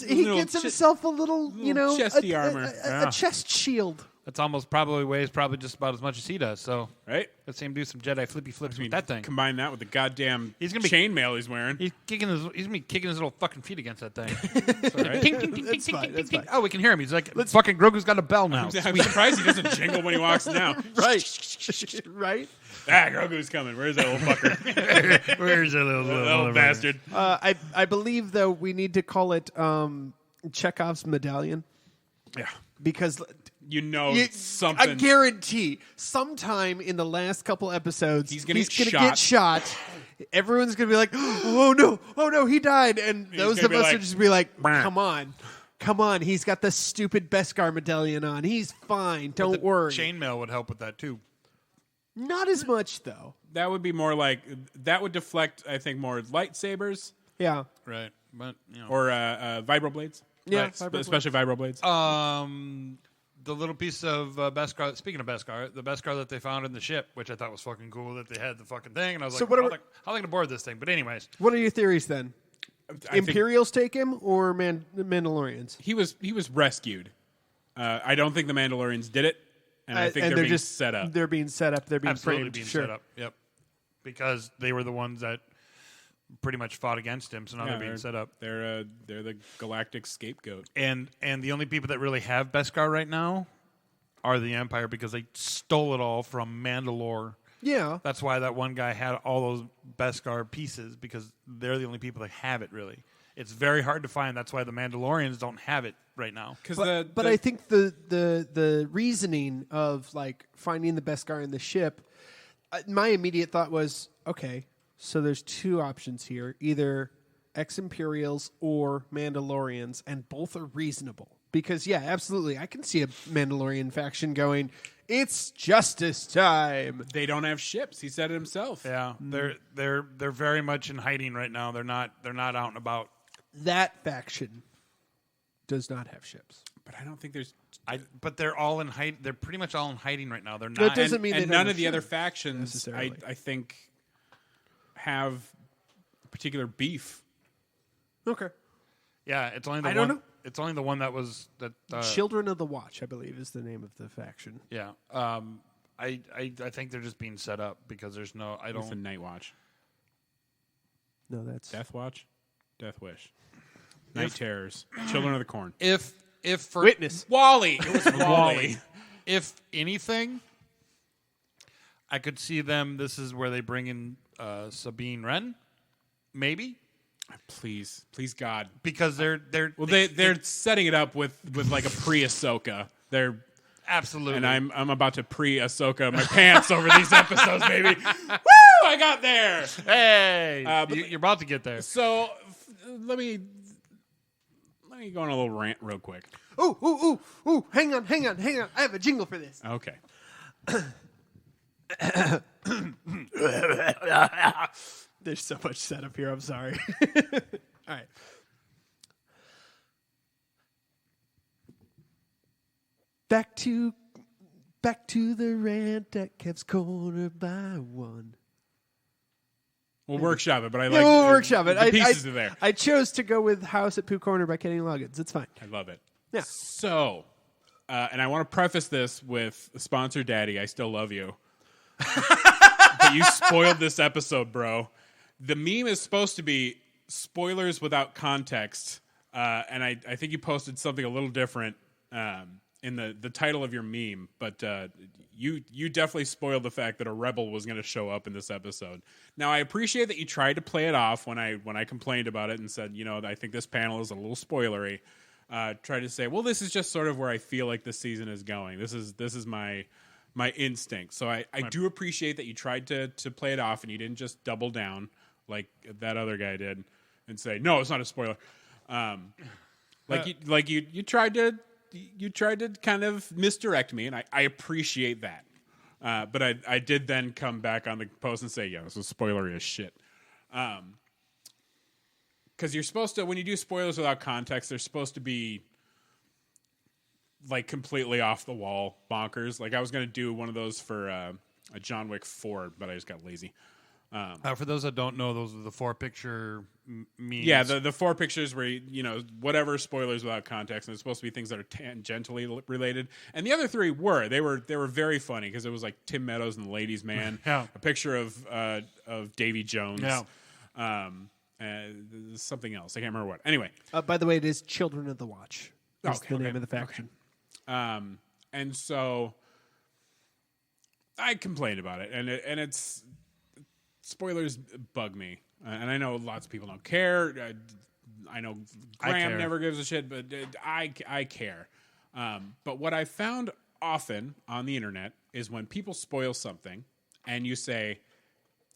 he new gets himself a little, chesty armor. a chest shield. That's weighs just about as much as he does. So Right? let's see him do some Jedi flippy flips with that thing. Combine that with the goddamn He's gonna be- chainmail he's wearing. He's gonna be kicking his little fucking feet against that thing. Right? Ting, ting, ting, That's ting, fine, ting, that's ting, fine. ting. Oh, we can hear him. He's like, fucking Grogu's got a bell now. I'm surprised he doesn't jingle when he walks down. Right. Right. Grogu's coming. Where's that little fucker? Where's that little Little bastard. I believe though we need to call it Chekhov's medallion. Yeah. Because something. I guarantee sometime in the last couple episodes he's gonna get shot. Everyone's going to be like, oh no, he died. And those of us are just be like, come on. He's got the stupid Beskar medallion on. He's fine. Don't worry. Chainmail would help with that too. Not as much, though. That would be more like, that would deflect, I think, more lightsabers. Yeah. Right. But, or vibroblades. Yeah. Right. Especially vibroblades. The little piece of Beskar, speaking of Beskar, the Beskar that they found in the ship, which I thought was fucking cool that they had the fucking thing. And I was like, how are they going to board this thing? But anyways. What are your theories then? Imperials take him or Mandalorians? He was rescued. I don't think the Mandalorians did it. And I think they're being just set up. They're being set up. They're being Absolutely framed. being Sure. set up. Yep. Because they were the ones that pretty much fought against him, so now they're being set up. They're the galactic scapegoat. And the only people that really have Beskar right now are the Empire because they stole it all from Mandalore. Yeah. That's why that one guy had all those Beskar pieces because they're the only people that have it, really. It's very hard to find. That's why the Mandalorians don't have it right now. But I think the reasoning of like finding the Beskar in the ship, my immediate thought was, okay, so there's two options here: either ex-Imperials or Mandalorians, and both are reasonable. Because yeah, absolutely, I can see a Mandalorian faction going, "It's justice time." They don't have ships. He said it himself. Yeah, they're very much in hiding right now. They're not out and about. That faction does not have ships. But I don't think there's. But they're all in hide. They're pretty much all in hiding right now. They're not. That doesn't mean and they none don't of the have other ships factions, necessarily. I think, have particular beef. Okay. Yeah, it's only the I one. don't know. It's only the one that was that. Children of the Watch, I believe, is the name of the faction. Yeah. I think they're just being set up because there's no. I It's the don't. Night Watch, No, that's Death Watch, Death Wish, Night Terrors, Children of the Corn. If for Witness. Wally. It was Wally. If anything, I could see them. This is where they bring in Sabine Wren, maybe Please, God. because they're Well, they're setting it up with like a pre-Ahsoka. They're absolutely. and I'm about to pre-Ahsoka my pants over these episodes, baby. Woo! I got there. Hey, you're about to get there. So let me go on a little rant real quick. Ooh, hang on. I have a jingle for this. Okay. There's so much setup here. I'm sorry. All right. Back to the rant at Kev's Corner by one. We'll workshop it, but I like We'll workshop it. The pieces are there. I chose to go with House at Pooh Corner by Kenny Loggins. It's fine. I love it. Yeah. So, and I want to preface this with sponsor Daddy, I still love you. But you spoiled this episode, bro. The meme is supposed to be spoilers without context, and I think you posted something a little different in the title of your meme, but you definitely spoiled the fact that a rebel was going to show up in this episode. Now, I appreciate that you tried to play it off when I complained about it and said, I think this panel is a little spoilery. Tried to say, well, this is just sort of where I feel like this season is going. This is my instinct. So I do appreciate that you tried to play it off and you didn't just double down like that other guy did and say, no, it's not a spoiler. You tried to kind of misdirect me, and I appreciate that. But I did then come back on the post and say, yeah, this was spoilery as shit. Because you're supposed to, when you do spoilers without context, they're supposed to be like completely off the wall bonkers. Like I was going to do one of those for a John Wick 4, but I just got lazy. For those that don't know, those are the 4-picture memes. Yeah, the 4 pictures where, whatever spoilers without context, and it's supposed to be things that are tangentially related. And the other 3 they were very funny because it was like Tim Meadows and the Ladies' Man, Yeah. a picture of Davy Jones, something else. I can't remember what. Anyway. By the way, it is Children of the Watch. That's the name of the faction. And so I complained about it, and it's spoilers bug me, and I know lots of people don't care. I know Graham care. never gives a shit, but I care. But what I found often on the internet is when people spoil something and you say,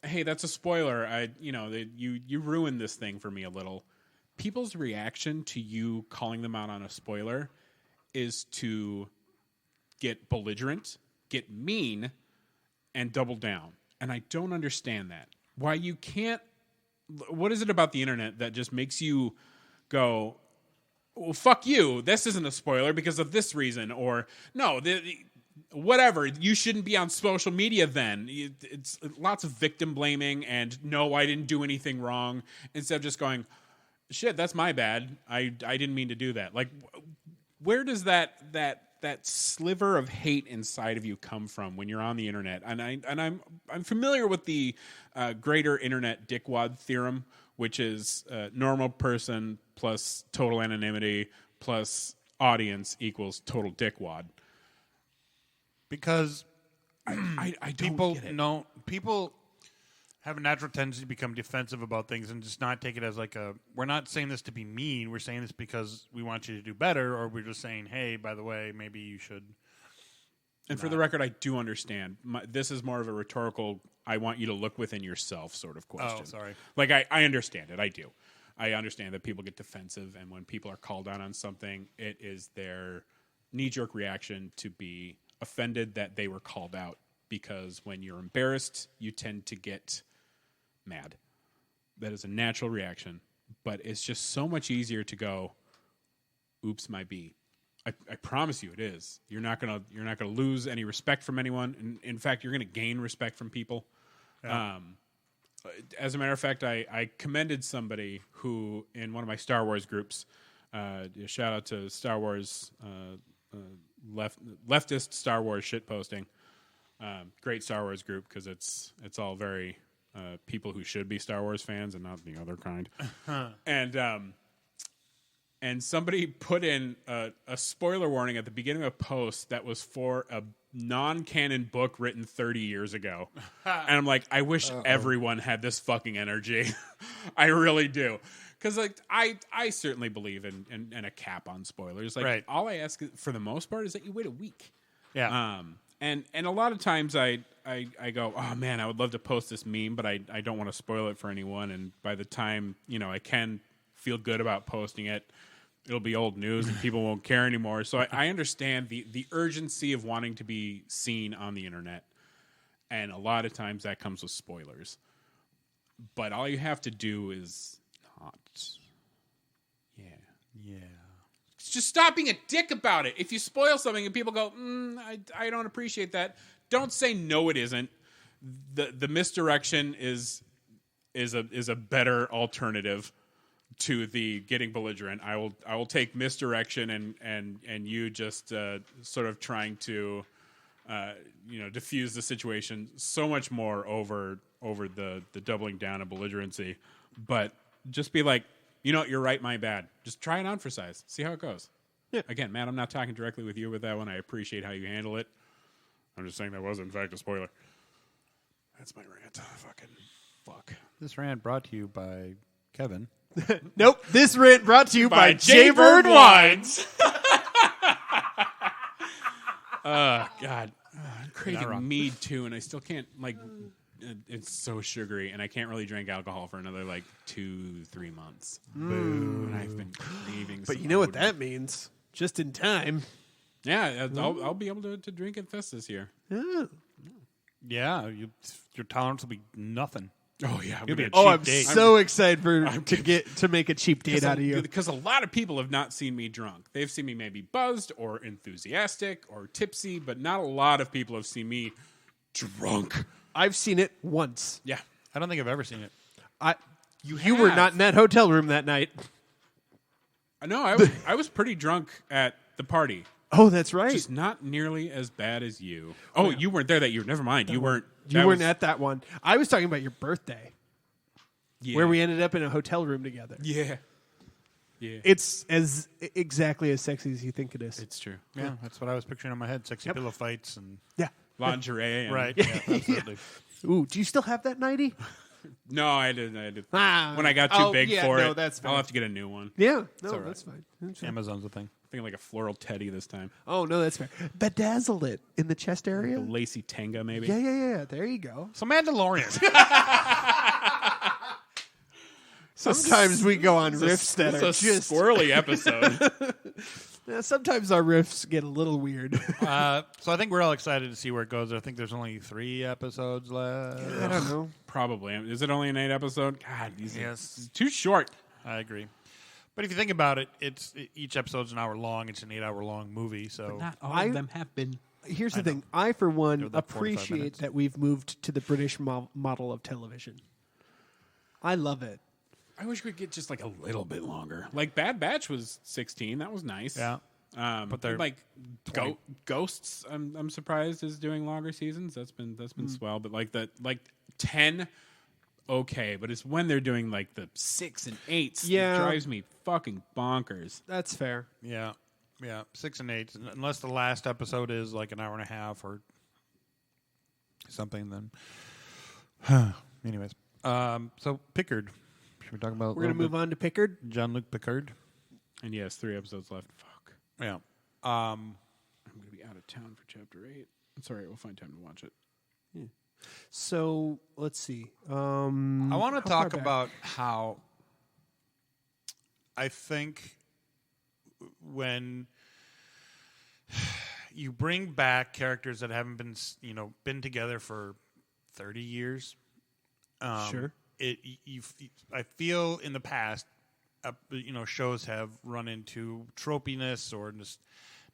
hey, that's a spoiler. You ruined this thing for me a little. People's reaction to you calling them out on a spoiler is to get belligerent, get mean, and double down. And I don't understand that. Why you can't... What is it about the internet that just makes you go, well, fuck you, this isn't a spoiler because of this reason, or no, whatever, you shouldn't be on social media then. It's lots of victim blaming and no, I didn't do anything wrong, instead of just going, shit, that's my bad. I didn't mean to do that. Like, where does that sliver of hate inside of you come from when you're on the internet? And I'm familiar with the greater internet dickwad theorem, which is normal person plus total anonymity plus audience equals total dickwad. Because I don't people get it. know people have a natural tendency to become defensive about things and just not take it as like we're not saying this to be mean, we're saying this because we want you to do better, or we're just saying, hey, by the way, maybe you should. And for the record, I do understand. This is more of a rhetorical, I want you to look within yourself sort of question. Oh, sorry. Like, I understand it. I do. I understand that people get defensive, and when people are called out on something, it is their knee-jerk reaction to be offended that they were called out, because when you're embarrassed, you tend to get mad. That is a natural reaction, but it's just so much easier to go, oops, my B. I promise you it is. You're not gonna lose any respect from anyone. In fact, you're gonna gain respect from people. Yeah. As a matter of fact, I commended somebody who, in one of my Star Wars groups, shout out to Star Wars leftist Star Wars shitposting. Great Star Wars group, because it's all very people who should be Star Wars fans and not the other kind. And somebody put in a spoiler warning at the beginning of a post that was for a non-canon book written 30 years ago. And I'm like, I wish everyone had this fucking energy. I really do. Because like I certainly believe in a cap on spoilers. Like, right. All I ask for the most part is that you wait a week. Yeah. And a lot of times I go, oh man, I would love to post this meme, but I don't want to spoil it for anyone. And by the time, I can feel good about posting it, it'll be old news and people won't care anymore. So I understand the urgency of wanting to be seen on the internet. And a lot of times that comes with spoilers. But all you have to do is not. Yeah. Just stop being a dick about it. If you spoil something and people go, I don't appreciate that, don't say no, it isn't. The misdirection is a better alternative to the getting belligerent. I will take misdirection and you just sort of trying to diffuse the situation so much more over the doubling down of belligerency. But just be like, you're right, my bad. Just try and emphasize. See how it goes. Yeah. Again, Matt, I'm not talking directly with you with that one. I appreciate how you handle it. I'm just saying that was, in fact, a spoiler. That's my rant. Fucking fuck. This rant brought to you by Kevin. Nope. This rant brought to you by Jaybird Wines. God. I'm craving mead, too, and I still can't, it's so sugary, and I can't really drink alcohol for another, 2-3 months. Boo. And I've been craving But you know what that means? Just in time. Yeah, I'll be able to drink at Fest this year. Yeah, your tolerance will be nothing. Oh yeah, you'll be a cheap I'm date. so excited to make a cheap date out of you. Because a lot of people have not seen me drunk. They've seen me maybe buzzed or enthusiastic or tipsy, but not a lot of people have seen me drunk. I've seen it once. Yeah, I don't think I've ever seen it. You were not in that hotel room that night. No, I was pretty drunk at the party. Oh, that's right. Just not nearly as bad as you. Oh, you weren't there that year. Never mind. You weren't. You weren't at that one. I was talking about your birthday. Yeah. Where we ended up in a hotel room together. Yeah. Yeah. It's exactly as sexy as you think it is. It's true. Yeah, that's what I was picturing in my head. Sexy pillow fights and lingerie. And right. Yeah, absolutely. Ooh, do you still have that nightie? No, I didn't. When I got too big for it, that's fine. I'll have to get a new one. Yeah. No, all right. that's fine. Amazon's a thing. thinking like a floral teddy this time. Oh no, that's fair. Bedazzle it in the chest area. A lacy tanga, maybe. Yeah. There you go. So Mandalorian. Sometimes we go on riffs that It's are a just squirrely episode. Yeah, sometimes our riffs get a little weird. So I think we're all excited to see where it goes. I think there's only 3 episodes left. I don't know. Probably. Is it only an 8 episode? God, these Yes. are too short. I agree. But if you think about it, each episode's an hour long. It's an 8-hour-long movie. So Not all I- of them have been. Here's the thing. I, for one, They're like 45 appreciate minutes. that we've moved to the British model of television. I love it. I wish we could get just like a little bit longer. Like Bad Batch was 16. That was nice. yeah. But they're like 20. Ghosts, I'm surprised is doing longer seasons. That's been swell. But like 10, okay. But it's when they're doing like the 6 and 8s. Yeah. It drives me fucking bonkers. That's fair. Yeah. 6 and 8, unless the last episode is like an hour and a half or something. Then, anyways, so Picard. Should we talk about? We're going to move on to Picard. Jean-Luc Picard. And yes, 3 episodes left. Fuck. Yeah. I'm gonna be out of town for chapter 8. It's all right. We'll find time to watch it. So let's see. I want to how far talk back? about how I think when you bring back characters that haven't been together for 30 years. Sure. I feel in the past, shows have run into tropiness or just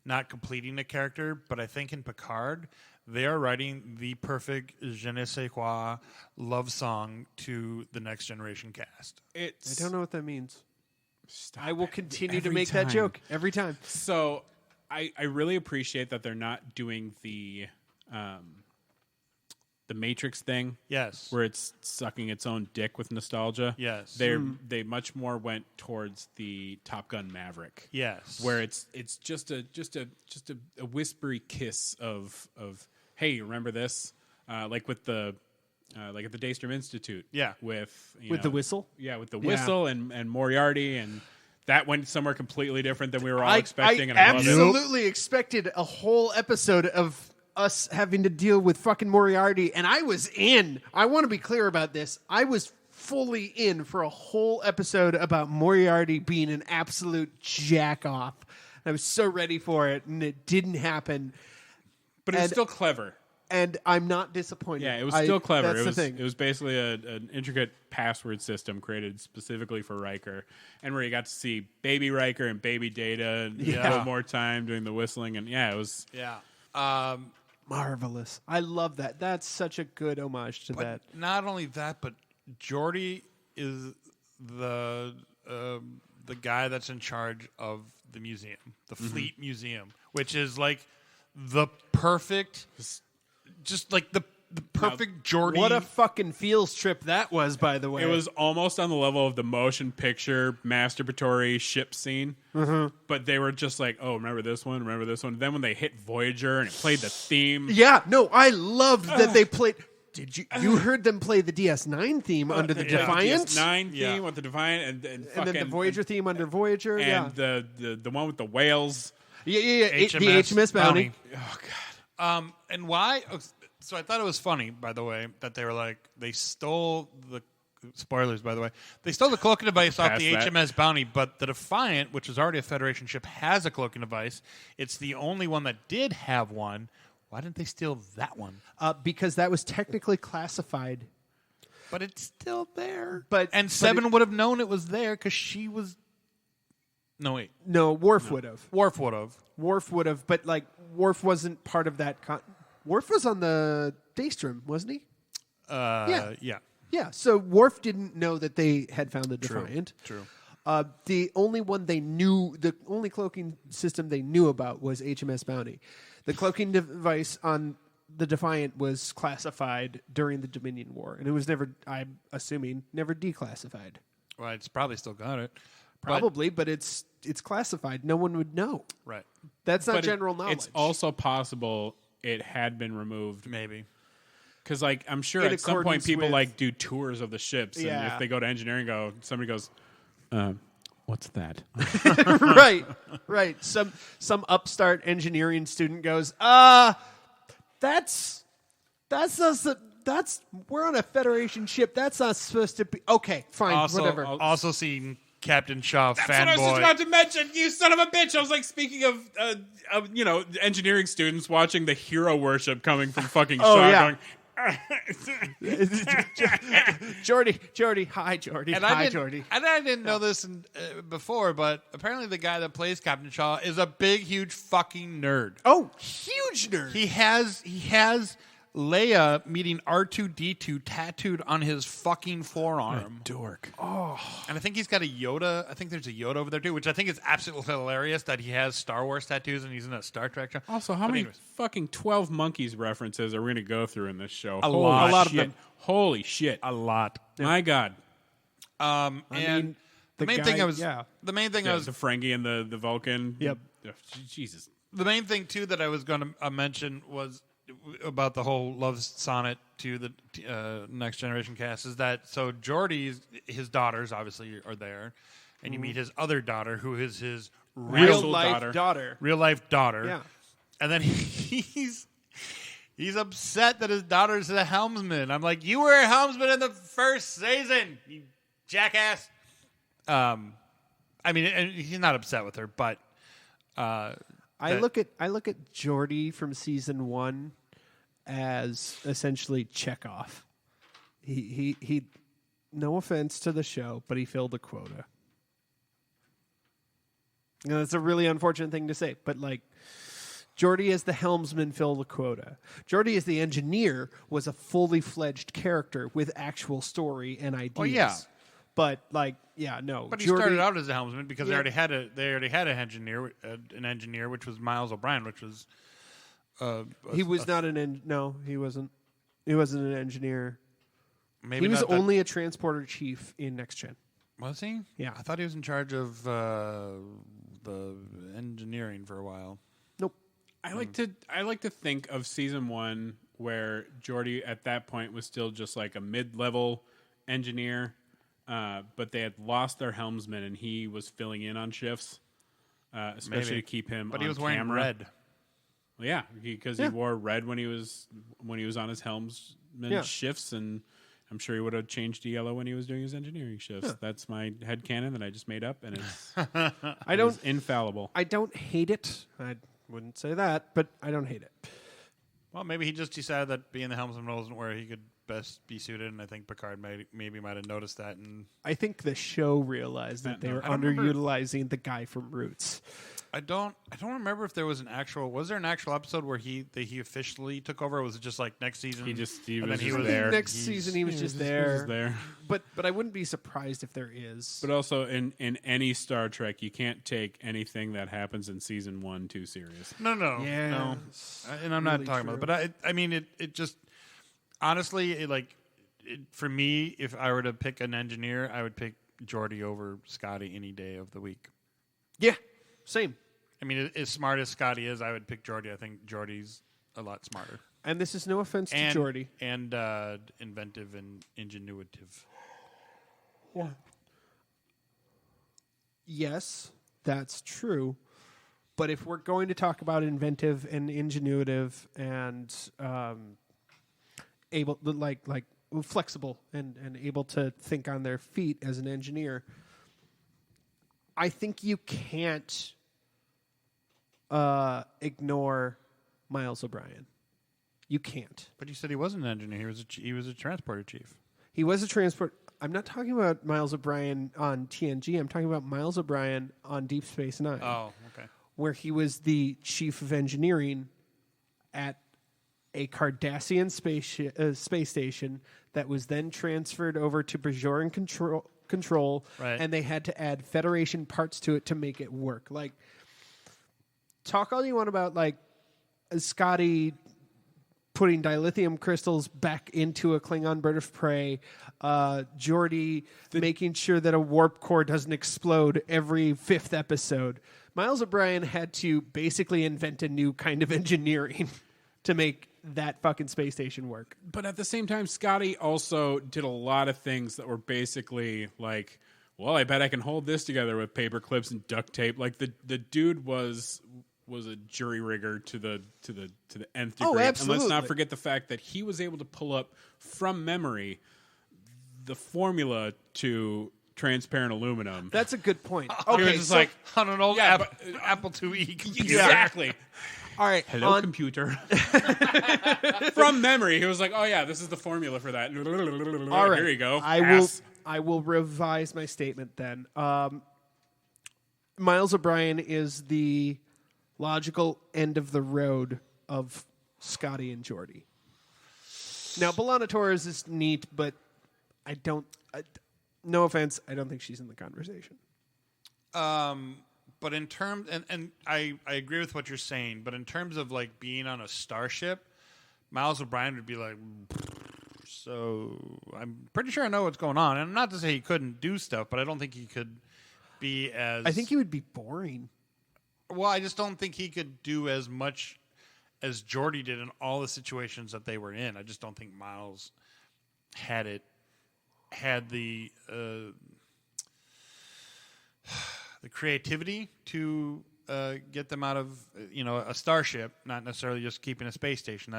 not completing a character. But I think in Picard, they are writing the perfect je ne sais quoi love song to the Next Generation cast. I don't know what that means. Stop I will it. continue to Every make that time. joke every time. So I really appreciate that they're not doing the Matrix thing. Yes. Where it's sucking its own dick with nostalgia. Yes. They much more went towards the Top Gun Maverick. Yes. Where it's just a whispery kiss of hey, remember this? Like with the like at the Daystrom Institute. Yeah. With The whistle? Yeah, with the whistle and Moriarty, and that went somewhere completely different than we were all expecting. I And I love it. absolutely expected a whole episode of us having to deal with fucking Moriarty, and I was in. I want to be clear about this. I was fully in for a whole episode about Moriarty being an absolute jack-off. I was so ready for it, and it didn't happen. But it was and- still clever. And I'm not disappointed. Yeah, it was still clever. That's the thing. It was basically an intricate password system created specifically for Riker, and where you got to see baby Riker and baby Data a little more time doing the whistling, and it was Marvelous. I love that. That's such a good homage to that. Not only that, but Geordi is the guy that's in charge of the museum, the Fleet Museum, which is like the perfect, just like the perfect Geordi. What a fucking feels trip that was, by the way. It was almost on the level of the motion picture masturbatory ship scene. But they were just like, oh, remember this one? Remember this one? Then when they hit Voyager and it played the theme. Yeah, no, I loved that they played. Did you heard them play the DS9 theme under the Defiant? DS9 theme with the Defiant and And then the Voyager theme under Voyager. and the one with the whales. Yeah. The HMS Bounty. Oh god. And why? So I thought it was funny, by the way, that they were like, they stole the, spoilers, by the way, they stole the cloaking device off the Past that. HMS Bounty, but the Defiant, which is already a Federation ship, has a cloaking device. It's the only one that did have one. Why didn't they steal that one? Because that was technically classified. But it's still there. But Seven would have known it was there because she was. No, wait. No, Worf would have. Worf would have. Worf would have, but like Worf wasn't part of that. Worf was on the Daystrom, wasn't he? Yeah. Yeah. So Worf didn't know that they had found the Defiant. True. The only one they knew, the only cloaking system they knew about was HMS Bounty. The cloaking device on the Defiant was classified during the Dominion War, and it was never, I'm assuming, never declassified. Well, it's probably still got it. Probably, but it's classified. No one would know. Right. That's not But general knowledge. It's also possible it had been removed. Maybe. Because, like, I'm sure In at some point accordance people with- like do tours of the ships, and Yeah. if they go to engineering, somebody goes, What's that? right. Some upstart engineering student goes, that's we're on a Federation ship. That's not supposed to be. Okay, fine, whatever. Also seen Captain Shaw That's fanboy. what I was just about to mention. You son of a bitch! I was like, speaking of engineering students watching the hero worship coming from fucking Shaw, going. Jordy, hi, Jordy. Jordy. And I didn't know this before, but apparently the guy that plays Captain Shaw is a big, huge fucking nerd. Oh, huge nerd. He has Leia meeting R2-D2 tattooed on his fucking forearm. Dork. Oh. And I think he's got a Yoda. I think there's a Yoda over there too, which I think is absolutely hilarious that he has Star Wars tattoos and he's in a Star Trek show. Also, how many fucking 12 Monkeys references are we going to go through in this show? A lot of them. Holy shit. A lot. My God. The main thing I was the Ferengi and the Vulcan. Yep. Jesus. The main thing too that I was going to mention was about the whole love sonnet to the Next Generation cast is that so Geordi's his daughters obviously are there, and you meet his other daughter who is his real life daughter. Yeah, and then he's upset that his daughter's a helmsman. I'm like, you were a helmsman in the first season, you jackass. I mean, and he's not upset with her, but. I look at Geordi from season 1 as essentially Chekhov. He no offense to the show, but he filled a quota. You know, that's a really unfortunate thing to say, but like Geordi as the helmsman filled a quota. Geordi as the engineer was a fully fledged character with actual story and ideas. Oh yeah. But like, yeah, no. But he started out as a helmsman because they already had an engineer, which was Miles O'Brien, which was. He was not an no, he wasn't. He wasn't an engineer. Maybe he was only a transporter chief in Next Gen. Was he? Yeah, I thought he was in charge of the engineering for a while. Nope. I like to think of season 1 where Geordi at that point was still just like a mid-level engineer. But they had lost their helmsman, and he was filling in on shifts, especially to keep him. But on he was wearing camera. red. Well, yeah, because he wore red when he was on his helmsman shifts, and I'm sure he would have changed to yellow when he was doing his engineering shifts. Yeah. That's my headcanon that I just made up, and it's infallible. I don't hate it. I wouldn't say that, but I don't hate it. Well, maybe he just decided that being the helmsman wasn't where he could best be suited, and I think Picard might have noticed that. And I think the show realized that they were underutilizing the guy from Roots. I don't remember if there was an actual episode where he officially took over, or was it just like next season? He was there. Next season he was just there. there. But I wouldn't be surprised if there is. But also in any Star Trek, you can't take anything that happens in season 1 too serious. No. Yeah. No. And I'm not talking about it, but I mean it just honestly for me, if I were to pick an engineer, I would pick Geordi over Scotty any day of the week. Yeah. Same. I mean, as smart as Scotty is, I would pick Geordi. I think Geordi's a lot smarter. And this is no offense to Geordi. And inventive and ingenuitive. Yeah. Yes, that's true. But if we're going to talk about inventive and ingenuitive and able, like flexible and able to think on their feet as an engineer, I think you can't ignore Miles O'Brien. You can't. But you said he wasn't an engineer. He was a transporter chief. He was a transport. I'm not talking about Miles O'Brien on TNG. I'm talking about Miles O'Brien on Deep Space Nine. Oh, okay. Where he was the chief of engineering at a Cardassian space station that was then transferred over to Bajoran control, right. And they had to add Federation parts to it to make it work. Like, talk all you want about like Scotty putting dilithium crystals back into a Klingon bird of prey, Geordi making sure that a warp core doesn't explode every 5th episode. Miles O'Brien had to basically invent a new kind of engineering to make that fucking space station work. But at the same time, Scotty also did a lot of things that were basically like well, I bet I can hold this together with paper clips and duct tape. Like the dude was a jury rigger to the nth degree. Oh, absolutely. And let's not forget the fact that he was able to pull up from memory the formula to transparent aluminum. That's a good point. He was Okay, just so, like on an old Yeah, Apple IIe computer. Exactly. all right. Hello, computer. From memory, he was like, "Oh yeah, this is the formula for that." All right. Here you go. I will revise my statement then. Miles O'Brien is the logical end of the road of Scotty and Geordi. Now, B'Elanna Torres is neat, but I don't. No offense, I don't think she's in the conversation. But in terms, and I agree with what you're saying, but in terms of like being on a starship, Miles O'Brien would be like, so I'm pretty sure I know what's going on. And not to say he couldn't do stuff, but I don't think he could be as... I think he would be boring. Well, I just don't think he could do as much as Geordi did in all the situations that they were in. I just don't think Miles had the creativity to get them out of a starship, not necessarily just keeping a space station.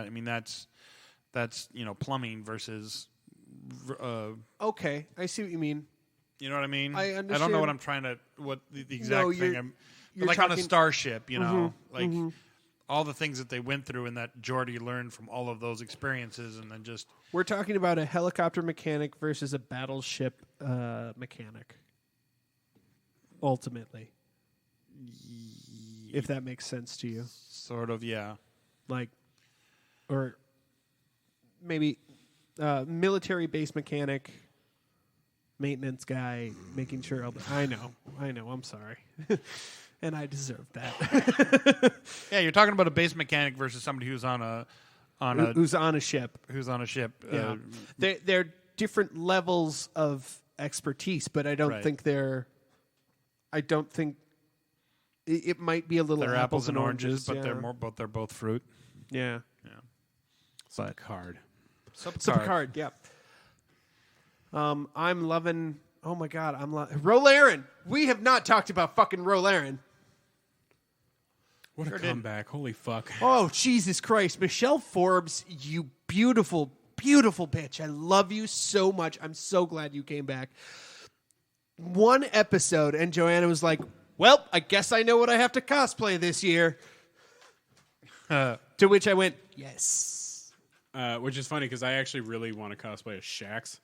That's plumbing versus. Okay, I see what you mean. You know what I mean? I I don't know understand. what I'm trying to the exact thing. you're Like on a talking- starship, all the things that they went through and that Geordi learned from all of those experiences, and then just We're talking about a helicopter mechanic versus a battleship mechanic. Ultimately, if that makes sense to you, sort of, yeah. like, or maybe military base mechanic, maintenance guy, making sure. I know. I'm sorry, and I deserve that. Yeah, you're talking about a base mechanic versus somebody who's on a Who's on a ship? Who's on a ship? Yeah, they're different levels of expertise, but I don't think they're. I don't think it might be a little they're apples and oranges, but yeah. they're both fruit. Yeah. But Picard. So Picard, yeah. I'm loving. Oh my God, Roll-Aaron. We have not talked about fucking Roll-Aaron. What a comeback! Holy fuck! Oh Jesus Christ, Michelle Forbes, you beautiful, beautiful bitch. I love you so much. I'm so glad you came back. One episode, and Joanna was like, "Well, I guess I know what I have to cosplay this year." To which I went, "Yes." Which is funny because I actually really want to cosplay as Shax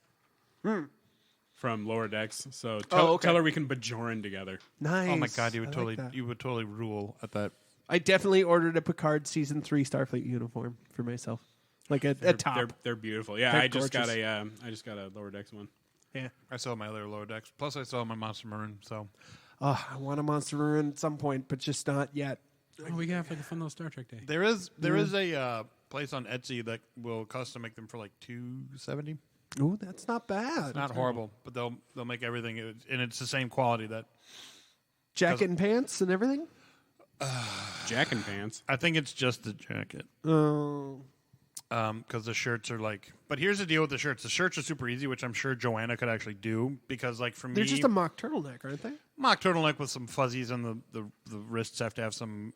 from Lower Decks. So tell her we can Bajoran together. Nice. Oh my God, you would that. totally rule at that. I definitely ordered a Picard season 3 Starfleet uniform for myself, like a top. They're beautiful. Yeah, They're I just got gorgeous. a Lower Decks one. Yeah. I saw my other lower decks. Plus, I saw my Monster Maroon. So, I want a Monster Maroon at some point, but just not yet. Oh, we got like a fun little Star Trek day. there is a place on Etsy that will custom make them for like $270. Ooh, that's not bad. It's not horrible, but they'll make everything, and it's the same quality. That Jacket and pants and everything. Jack and pants. I think it's just the jacket. Oh. Because the shirts are like. But here's the deal with the shirts. The shirts are super easy, which I'm sure Joanna could actually do. Because like for me, They're just a mock turtleneck, aren't they? mock turtleneck with some fuzzies, and the wrists have to have some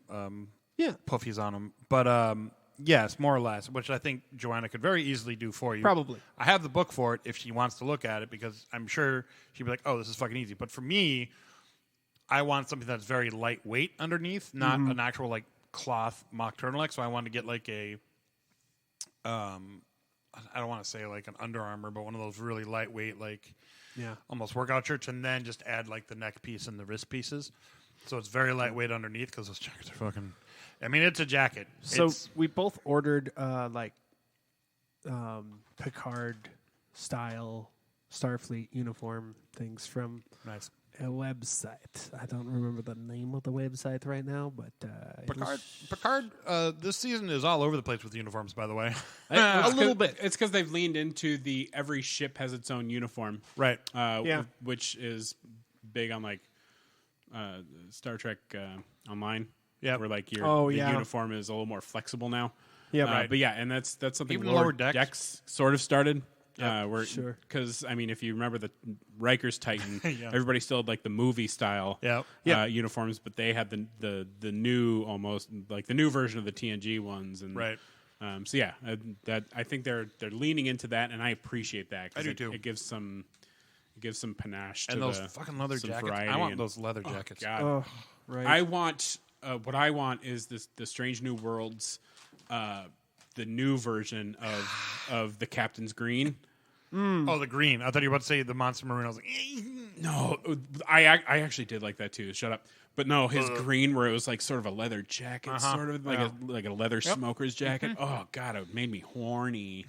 puffies on them. But yes, more or less, which I think Joanna could very easily do for you. Probably. I have the book for it if she wants to look at it, because I'm sure she'd be like, "Oh, this is fucking easy." But for me, I want something that's very lightweight underneath, not an actual like cloth mock turtleneck. So I wanted to get like a I don't want to say like an Under Armour, but one of those really lightweight, like almost workout shirts, and then just add like the neck piece and the wrist pieces. So it's very lightweight underneath, because those jackets are fucking. I mean, it's a jacket. So we both ordered Picard style Starfleet uniform things from nice. a website. I don't remember the name of the website right now, but Picard this season is all over the place with uniforms, by the way. a little bit. It's because they've leaned into the every ship has its own uniform, Right. which is big on like Star Trek Online. Yeah, where like the yeah. uniform is a little more flexible now. Yeah, right. But yeah, and that's something Even Lower Lower Decks. sort of started. Sure. Because I mean, if you remember the Riker's Titan, everybody still had like the movie style uniforms, but they had the new almost like the new version of the TNG ones, and Right. So yeah, that I think they're leaning into that, and I appreciate that. I do too. It gives some panache to And those the, fucking leather some jackets. variety I want and- those leather jackets. God. Oh, right. I want what I want is the Strange New Worlds, the new version of the Captain's Green. Oh, the green. I thought you were about to say the Monster Maroon. I was like, No, I actually did like that too. Shut up. But no, his green where it was like sort of a leather jacket, sort of like a leather smoker's jacket. Oh God, it made me horny.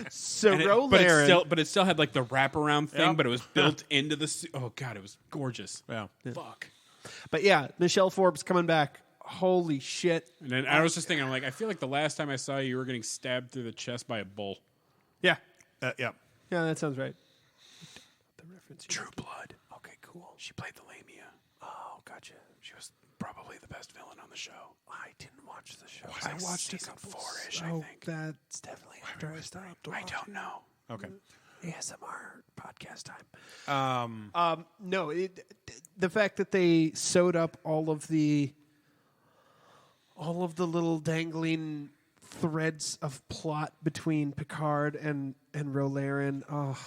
So But it still had like the wraparound thing, but it was built into the suit. Oh God, it was gorgeous. Yeah. Fuck. But yeah, Michelle Forbes coming back. Holy shit. And then I was just thinking, I'm like, I feel like the last time I saw you, you were getting stabbed through the chest by a bull. Yeah. Yeah. Yeah, that sounds right. The reference. True Blood. Okay, cool. She played the Lamia. Oh, gotcha. She was probably the best villain on the show. I didn't watch the show. I watched season 4-ish, I think. That's definitely after I stopped. I don't know. Okay. ASMR podcast time. No, the fact that they sewed up all of the little dangling threads of plot between Picard and Rolarin. Oh,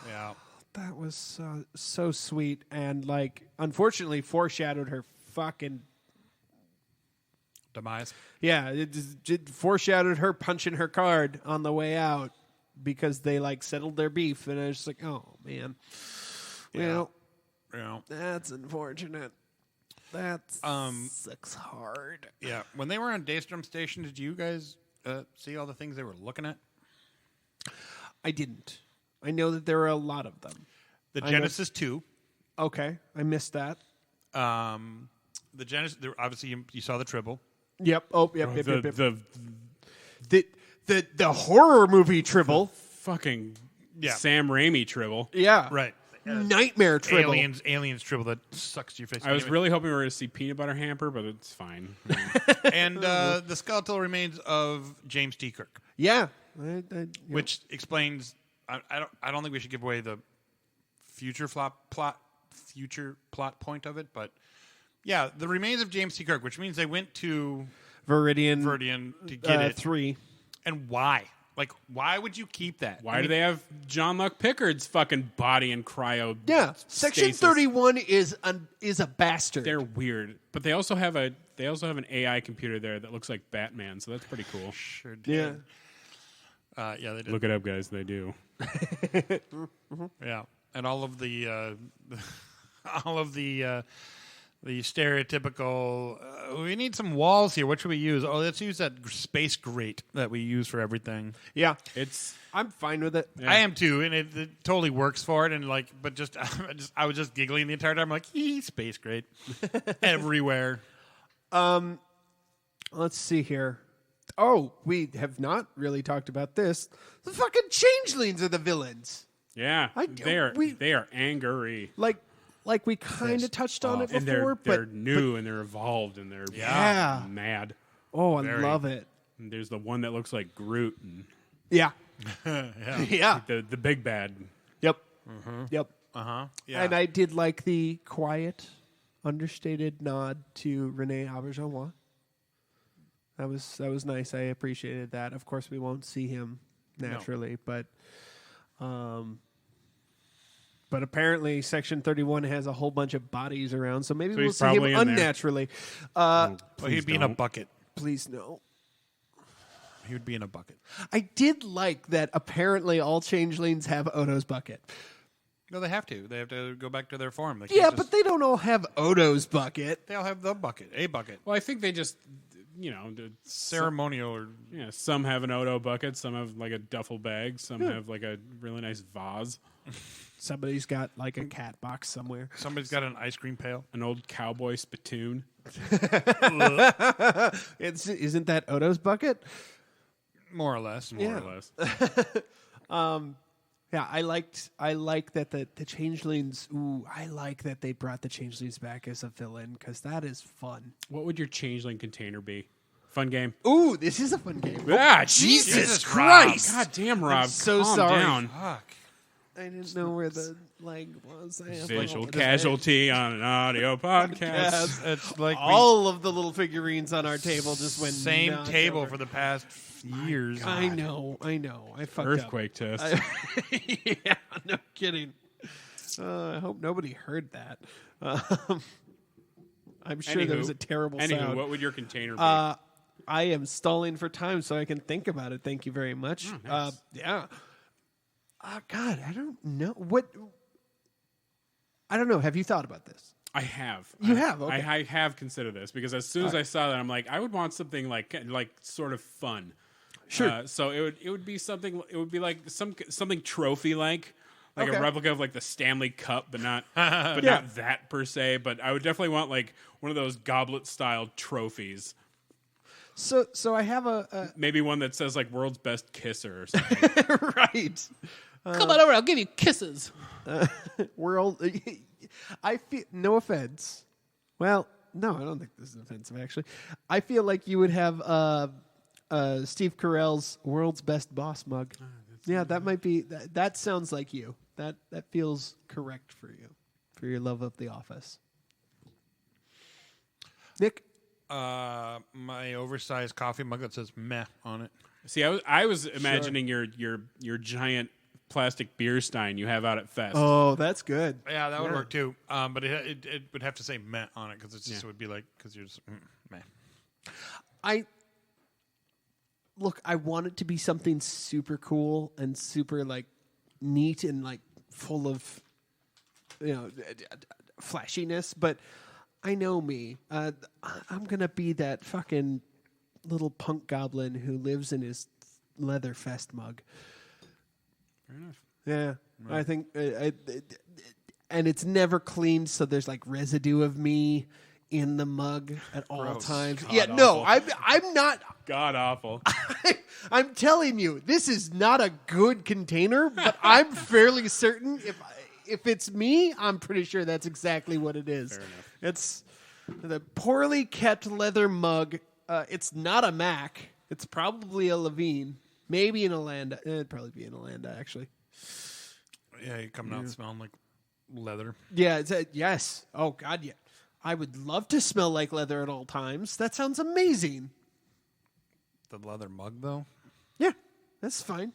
Yeah. that was so sweet, and like, unfortunately, foreshadowed her fucking. Demise. Yeah, it foreshadowed her punching her card on the way out because they like settled their beef, and I was just like, oh man, well, Yeah. that's unfortunate. That sucks hard. Yeah. When they were on Daystrom Station, did you guys see all the things they were looking at? I didn't. I know that there were a lot of them. The Genesis 2. Okay, I missed that. The Genesis. Obviously, you saw the Tribble. Yep. Oh, yep. The The horror movie Tribble. fucking Yeah. Sam Raimi Tribble. Yeah. Right. Nightmare Tribble. Aliens Tribble that sucks to your face. I was Anyway. really hoping we were going to see Peanut Butter Hamper, but it's fine. And the skeletal remains of James T. Kirk, Yeah. which explains. I don't think we should give away the future plot point of it, but yeah, the remains of James T. Kirk, which means they went to Viridian to get it. 3. And why? Like, why would you keep that? Why do they have John Luck Pickard's fucking body in cryo? Yeah. Section stasis? 31 is a bastard. They're weird, but they also have an AI computer there that looks like Batman, so that's pretty cool. Sure did. Yeah. Yeah, they did. Look it up, guys. They do. Yeah, and all of the stereotypical. We need some walls here. What should we use? Oh, let's use that space grate that we use for everything. Yeah. It's I'm fine with it. Yeah. I am too, and it totally works for it. And like, but just I was just giggling the entire time. I'm like, space grate everywhere. Let's see here. Oh, we have not really talked about this. The fucking changelings are the villains. yeah. They are angry. Like we kind of touched on it And before, they're but new and they're evolved and they're Yeah. mad. oh, I Very. love it. And there's the one that looks like Groot and Yeah. Yeah. Yeah. the big bad. Yep. Yep. Yeah. And I did like the quiet, understated nod to Rene Auberjonois. That was nice. I appreciated that. Of course, we won't see him naturally, but apparently Section 31 has a whole bunch of bodies around, so maybe So we'll he's see him probably in there. unnaturally. Well, he'd be in a bucket. Please no. He would be in a bucket. I did like that apparently all changelings have Odo's bucket. No, they have to. They have to go back to their form. They Yeah, can't but just- they don't all have Odo's bucket. they all have the bucket, a bucket, Well, I think they just, ceremonial or some have an Odo bucket, some have like a duffel bag, some have like a really nice vase, Somebody's got like a cat box somewhere. somebody's got an ice cream pail. an old cowboy spittoon. Isn't that Odo's bucket? More or less. More or less. Yeah, I like that the changelings. Ooh, I like that they brought the changelings back as a villain because that is fun. What would your changeling container be? Fun game. Ooh, this is a fun game. Ah, Jesus Robb. Christ! God damn, Rob. I'm so calm sorry. down. Fuck. I didn't know where the leg was. I have Visual all- casualty on an audio podcast. Yes. It's like All of the little figurines on our table just went same nuts table over. for the past years. I know. I fucked Earthquake test. up. Yeah, no kidding. I hope nobody heard that. I'm sure there was a terrible sound. What would your container be? I am stalling for time so I can think about it. Thank you very much. Oh, nice. Yeah. God, I don't know. I don't know. Have you thought about this? I have. You have? Okay. I have considered this because as soon as I saw that, I'm like, I would want something like sort of fun. Sure. So it would be something. It would be like something trophy like Okay. a replica of like the Stanley Cup, but not Yeah. not that per se. But I would definitely want like one of those goblet style trophies. So I have a Maybe one that says like world's best kisser or something. right. Come on over, I'll give you kisses. World. I feel no offense. Well, no, I don't think this is offensive. Actually, I feel like you would have Steve Carell's world's best boss mug. Yeah, that might be. That sounds like you. That feels correct for you, for your love of The Office. Nick. My oversized coffee mug that says "meh" on it. See, I was imagining your giant plastic beer stein you have out at Fest. Oh, that's good. Yeah, that would work too. But it would have to say "meh" on it because it just would be like because you're just meh. I want it to be something super cool and super like neat and like full of flashiness, but I know me. I'm gonna be that fucking little punk goblin who lives in his leather fest mug. Fair enough. Yeah, right. I think, and it's never cleaned, so there's like residue of me in the mug at all Gross. times. God Yeah, no, awful. I'm not. God awful. I'm telling you, this is not a good container, but I'm fairly certain if it's me, I'm pretty sure that's exactly what it is. Fair enough. It's the poorly kept leather mug. It's not a Mac. It's probably a Levine. Maybe an Alanda. It'd probably be an Alanda, actually. Yeah, you're coming out smelling like leather. Yeah, yes. Oh, God, yeah. I would love to smell like leather at all times. That sounds amazing. The leather mug though. Yeah, that's fine.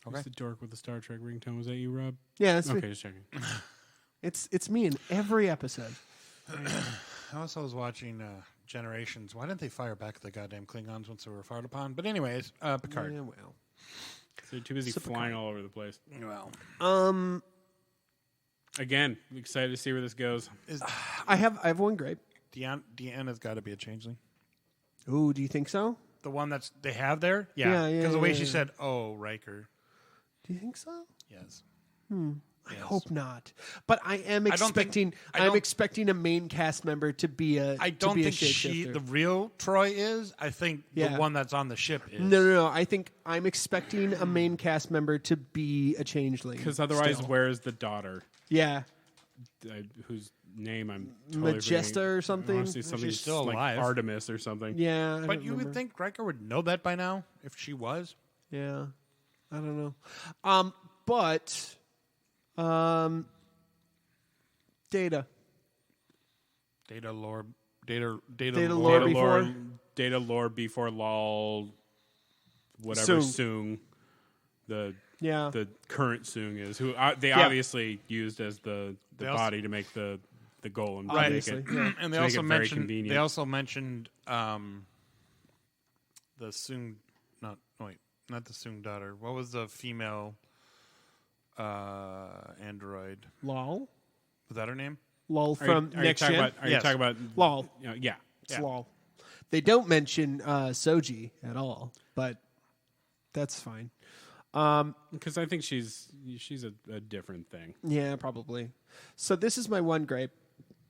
Who's the dork with the Star Trek ringtone? Was that you, Rob? Yeah, that's Okay, just checking. It's me in every episode. I also was watching Generations. Why didn't they fire back at the goddamn Klingons once they were fired upon? But anyways, Picard. Yeah, well. They're too busy flying all over the place. Well, Again, excited to see where this goes. I have one grape. Deanna's got to be a changeling. Ooh, do you think so? The one that's they have there? Yeah, Because the way yeah, she yeah. said, "Oh, Riker." Do you think so? Yes. I hope not. But I am I don't think- expecting. I I'm don't- expecting a main cast member to be a. I don't think she, the real Troy is. I think Yeah. the one that's on the ship is. No. I think I'm expecting a main cast member to be a changeling. Because otherwise, still. where's the daughter? Yeah, Whose name I'm totally Majesta forgetting. or something? I want to say something She's still like alive. Artemis or something. yeah. I But don't you remember. would think Riker would know that by now if she was. Yeah, I don't know. But, Data. Data lore. Data Data lore lore. before? Data lore before lol. Whatever Soong. The Yeah. current Soong is who they Yeah. obviously used as the also- body to make the goal and Right. make it, Obviously, yeah. And to they make also it very mentioned. convenient. They also mentioned the Soong. Not the Soong daughter. What was the female android? Lol. Was that her name? Lol from are you Next talking Gen. about? Are you Yes. talking about Lol. Yeah. It's lol. They don't mention Soji at all, but that's fine. Because I think she's a different thing. Yeah, probably. So this is my one gripe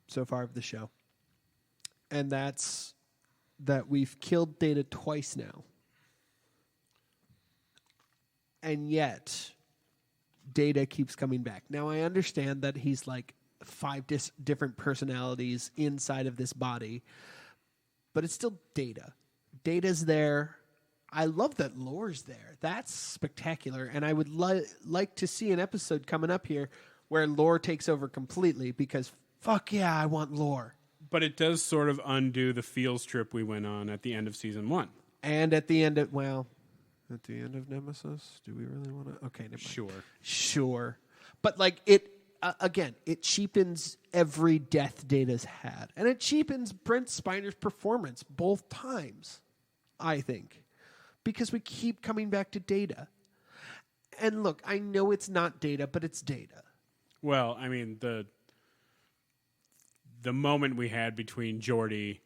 so far of the show. And that's that we've killed Data twice now. And yet, Data keeps coming back. Now, I understand that he's like 5 different personalities inside of this body. but it's still Data. Data's there. I love that Lore's there. That's spectacular. And I would like to see an episode coming up here where Lore takes over completely because fuck yeah, I want Lore. But it does sort of undo the feels trip we went on at the end of season 1. And at the end of, at the end of Nemesis, do we really want to? Okay, never mind. Sure. But like it, again, it cheapens every death Data's had. And it cheapens Brent Spiner's performance both times, I think. Because we keep coming back to Data. And look, I know it's not Data, but it's Data. Well, I mean, the moment we had between Geordi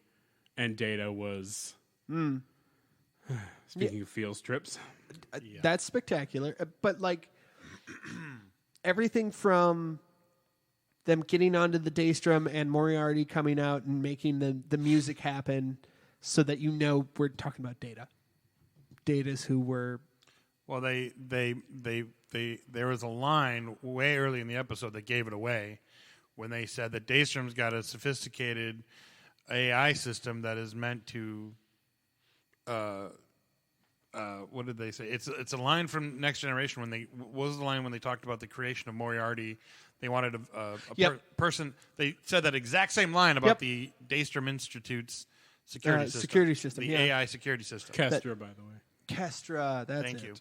and Data was... Speaking of field strips. That's spectacular. But, like, everything from them getting onto the Daystrom and Moriarty coming out and making the music happen so that you know we're talking about Data. Data's who were... Well, there was a line way early in the episode that gave it away when they said that Daystrom's got a sophisticated AI system that is meant to... what did they say? It's a line from Next Generation what was the line when they talked about the creation of Moriarty? They wanted a person. They said that exact same line about the Daystrom Institute's security system. The AI security system. Kestra, by the way. Kestra, that's Thank you.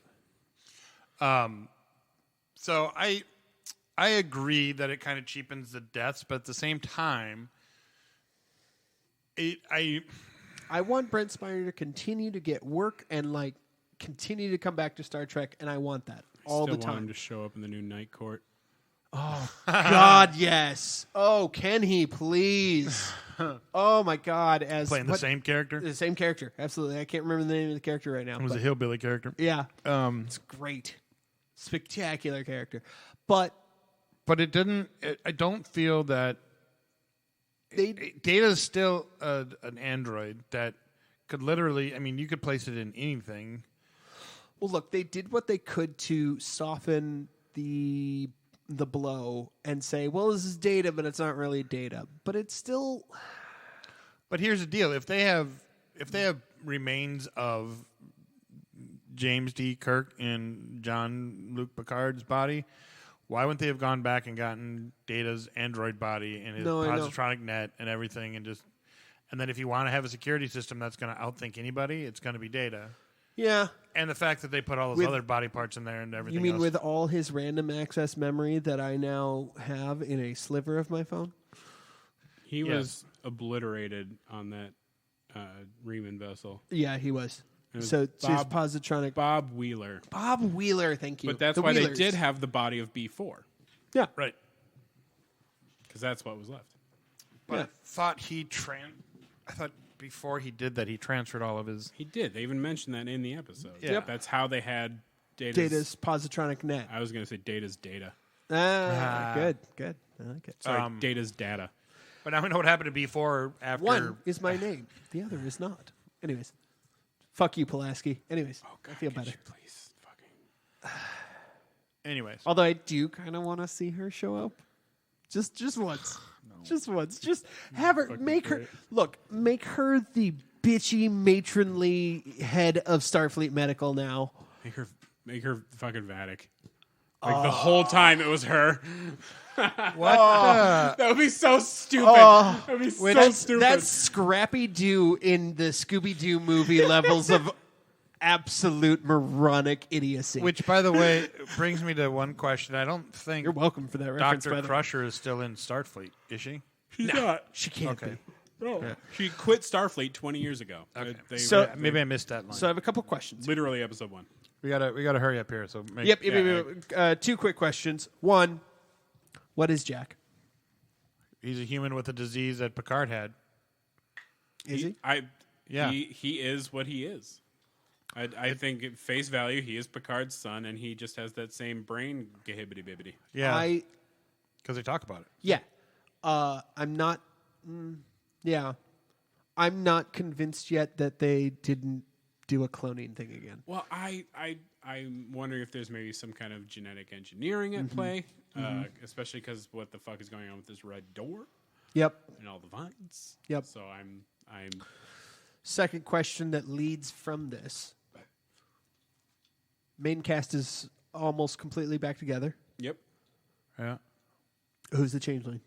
So I agree that it kind of cheapens the deaths, but at the same time, I want Brent Spiner to continue to get work and like continue to come back to Star Trek, and I want that all the time. Want him to show up in the new Night Court. Oh God, yes. Oh, can he please? Oh my God, as playing the same character. The same character, absolutely. I can't remember the name of the character right now. It was a hillbilly character. Yeah, it's great, spectacular character, but it didn't. I don't feel that. Data is still an android that could literally... I mean, you could place it in anything. Well, look, they did what they could to soften the blow and say, well, this is Data, but it's not really Data. But it's still... But here's the deal. If they have remains of James D. Kirk in Jean-Luc Picard's body... Why wouldn't they have gone back and gotten Data's android body and his positronic net and everything, and then if you want to have a security system that's going to outthink anybody, it's going to be Data. Yeah. And the fact that they put all those other body parts in there and everything. You mean else. With all his random access memory that I now have in a sliver of my phone? He was obliterated on that Riemann vessel. Yeah, he was. So his positronic... Bob Wheeler. Bob Wheeler, thank you. But that's why Wheelers. They did have the body of B4. Yeah. Right. Because that's what was left. But I thought I thought before he did that, he transferred all of his... He did. They even mentioned that in the episode. Yeah. Yep. That's how they had Data's positronic net. I was going to say Data's data. Good. I like it. Sorry, Data's data. But now we know what happened to B4 after... One is my name. The other is not. Anyways. Fuck you, Pulaski. Anyways, God, I feel better. Please, fucking. Anyways, although I do kind of want to see her show up, just once, just once, just have her make her make her the bitchy matronly head of Starfleet Medical now. Make her fucking Vatic. Like the whole time it was her. What? That would be so stupid. That would be so stupid. That's Scrappy Doo in the Scooby-Doo movie levels of absolute moronic idiocy. Which, by the way, brings me to one question. I don't think you're welcome for that reference. Dr. Crusher is still in Starfleet, is she? She's not. She can't be. No. Yeah. She quit Starfleet 20 years ago. Okay. Maybe I missed that line. So I have a couple questions. Literally episode 1. We gotta hurry up here. So two quick questions. One, what is Jack? He's a human with a disease that Picard had. Is he? He is what he is. I think at face value, he is Picard's son, and he just has that same brain gibbity bibbity. Yeah, because they talk about it. Yeah, I'm not. I'm not convinced yet that they didn't do a cloning thing again. Well, I'm wondering if there's maybe some kind of genetic engineering at play, especially because what the fuck is going on with this red door? Yep. And all the vines. Yep. So I'm Second question that leads from this. Main cast is almost completely back together. Yep. Yeah. Who's the changeling?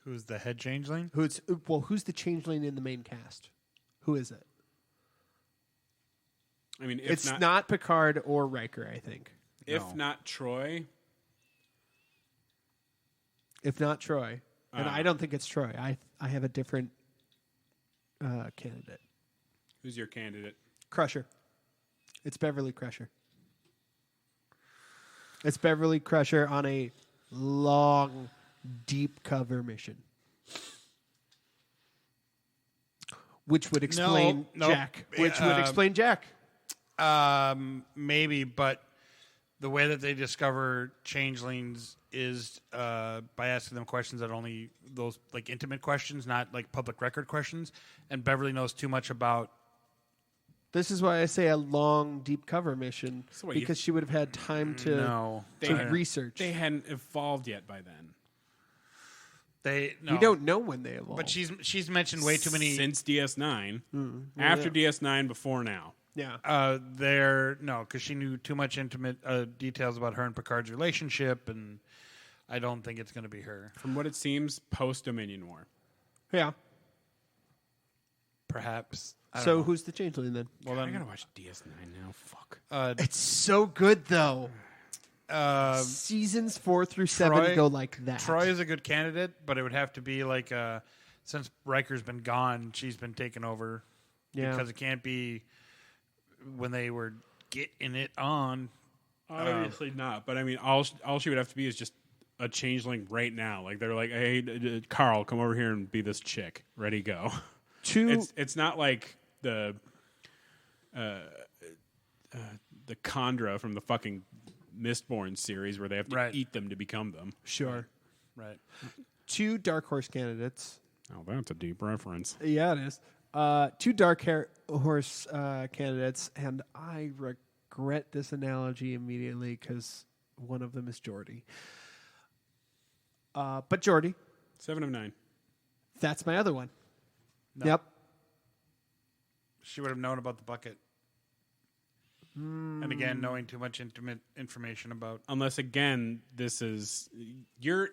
Who's the head changeling? Who's the changeling in the main cast? Who is it? I mean, It's not Picard or Riker, I think. If not Troy. If not Troy. And I don't think it's Troy. I have a different candidate. Who's your candidate? Crusher. It's Beverly Crusher. It's Beverly Crusher on a long, deep cover mission. Which would explain Jack. Which would explain Jack. Maybe, but the way that they discover changelings is by asking them questions that only those like intimate questions, not like public record questions. And Beverly knows too much about. This is why I say a long, deep cover mission, because she would have had time to research. They hadn't evolved yet by then. We don't know when they evolved. But she's mentioned way too many since DS9. After DS9, before now. Yeah. Because she knew too much intimate details about her and Picard's relationship, and I don't think it's going to be her. From what it seems, post Dominion War. Yeah. Perhaps. So who's the changeling then? Well, then I gotta watch DS9 now. Fuck. It's so good though. Seasons 4 through 7 go like that. Troy is a good candidate, but it would have to be like since Riker's been gone, she's been taken over. Yeah. Because it can't be when they were getting it on. Obviously not. But I mean, all she would have to be is just a changeling right now. Like they're like, hey, Carl, come over here and be this chick. Ready, go. It's not like the Khandra from the fucking Mistborn series where they have to eat them to become them. Sure. Right. 2 Dark Horse candidates. Oh, that's a deep reference. Yeah, it is. 2 Dark Horse candidates, and I regret this analogy immediately because one of them is Geordi. But Geordi. 7 of 9. That's my other one. No. Yep. She would have known about the bucket. And again, knowing too much intimate information about. Unless again, this is you're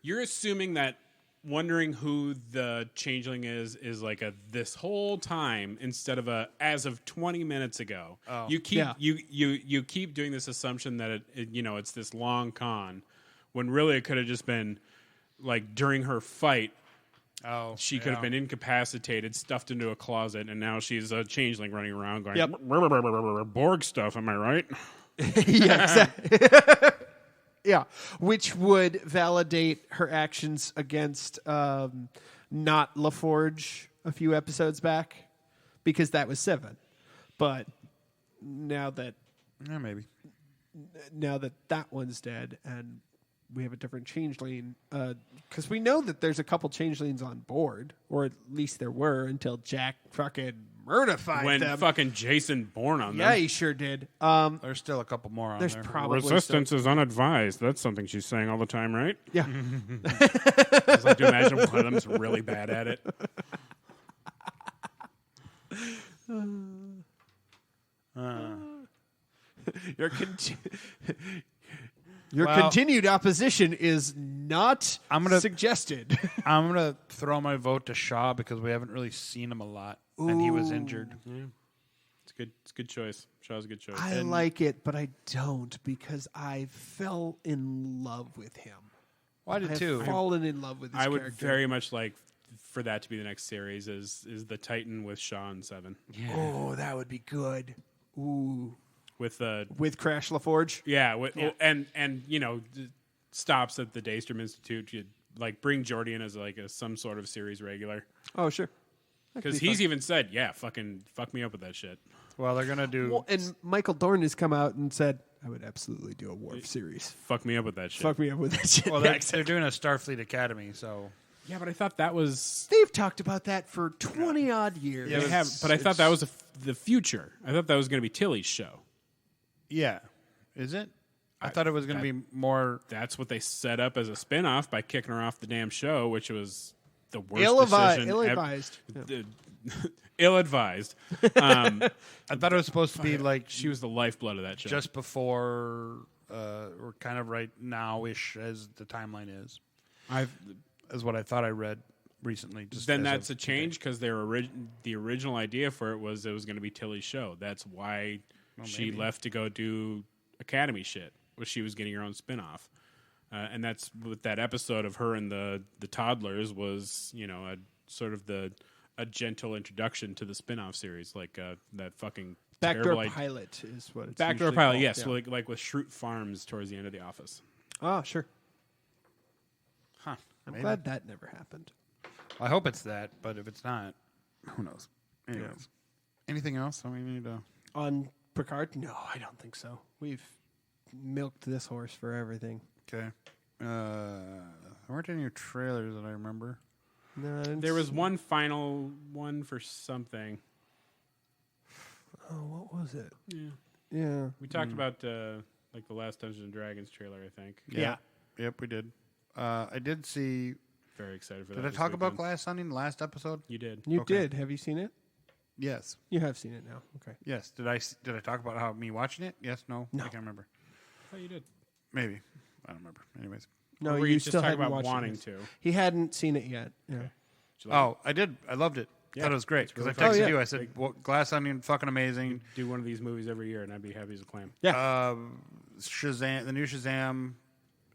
assuming that wondering who the changeling is like a this whole time instead of a as of 20 minutes ago. Oh. You keep you keep doing this assumption that it's this long con when really it could have just been like during her fight. Oh, she could have been incapacitated, stuffed into a closet, and now she's a changeling running around going, Borg stuff, am I right? Yeah, exactly. Yeah, which would validate her actions against not LaForge a few episodes back, because that was 7. But now that maybe that one's dead and we have a different changeling, because we know that there's a couple changelings on board, or at least there were until Jack fucking murdified them. When fucking Jason Bourne on them. Yeah, he sure did. There's still a couple more on there's there. Probably Resistance is unadvised. That's something she's saying all the time, right? Yeah. I was like to imagine one of them's really bad at it. Your continued opposition is not suggested. I'm going to throw my vote to Shaw because we haven't really seen him a lot, and he was injured. Yeah. It's a good choice. Shaw's a good choice. I like it, but I don't because I fell in love with him. Well, I did too. I've fallen in love with his character. character. Very much like for that to be the next series is the Titan with Shaw and 7. Yeah. Oh, that would be good. Ooh. With Crash LaForge, and stops at the Daystrom Institute. You'd like bring Geordi in as like some sort of series regular. Oh sure, because he's even said, fucking fuck me up with that shit. Well, they're gonna do. Well, and Michael Dorn has come out and said, I would absolutely do a Worf series. Fuck me up with that shit. Fuck me up with that shit. Well, they're doing a Starfleet Academy, so. Yeah, but I thought that was. They've talked about that for 20 odd years. Yeah, they have, but I thought that was the future. I thought that was going to be Tilly's show. Yeah. Is it? I thought it was going to be more... That's what they set up as a spinoff by kicking her off the damn show, which was the worst decision. Ill-advised. Ill-advised. I thought it was supposed to be like She was the lifeblood of that show. just before, or kind of right now-ish as the timeline is. Is what I thought I read recently. Just then that's a change because the original idea for it was going to be Tilly's show. That's why she left to go do Academy shit, was she was getting her own spinoff. And that's with that episode of her and the toddlers was, a sort of a gentle introduction to the spinoff series, like that fucking Backdoor Pilot is what it's Backdoor Pilot, called. yes, Yeah. like with Schrute Farms towards the end of The Office. Oh, sure. Huh. I'm Maybe. glad that never happened. I hope it's that, but if it's not, who knows? Anyways. Anything else? We need to... On Picard? No, I don't think so. We've milked this horse for everything. Okay. There weren't any trailers that I remember. No, I didn't There was see- one final one for something. Oh, what was it? Yeah. Yeah. We talked about like the last Dungeons and Dragons trailer, I think. Yeah. Yep, we did. I did see... Very excited for that. Did I this talk about weekend. Glass Onion last episode? You did. You Okay. did. Have you seen it? Yes. You have seen it now. Okay. Yes. Did I talk about how me watching it? Yes. No. No. I can't remember. Oh, you did. Maybe. I don't remember. Anyways. No, Or were you just still talking hadn't about watched wanting it. to. He hadn't seen it yet. Yeah. Did you like Oh, I did. I loved it. Yeah, Thought it was great it's because really I texted fun. Oh, yeah. you. I said, well, Glass Onion, fucking amazing. it? Do one of these movies every year, and I'd be happy as a clam. Yeah. Shazam, the new Shazam.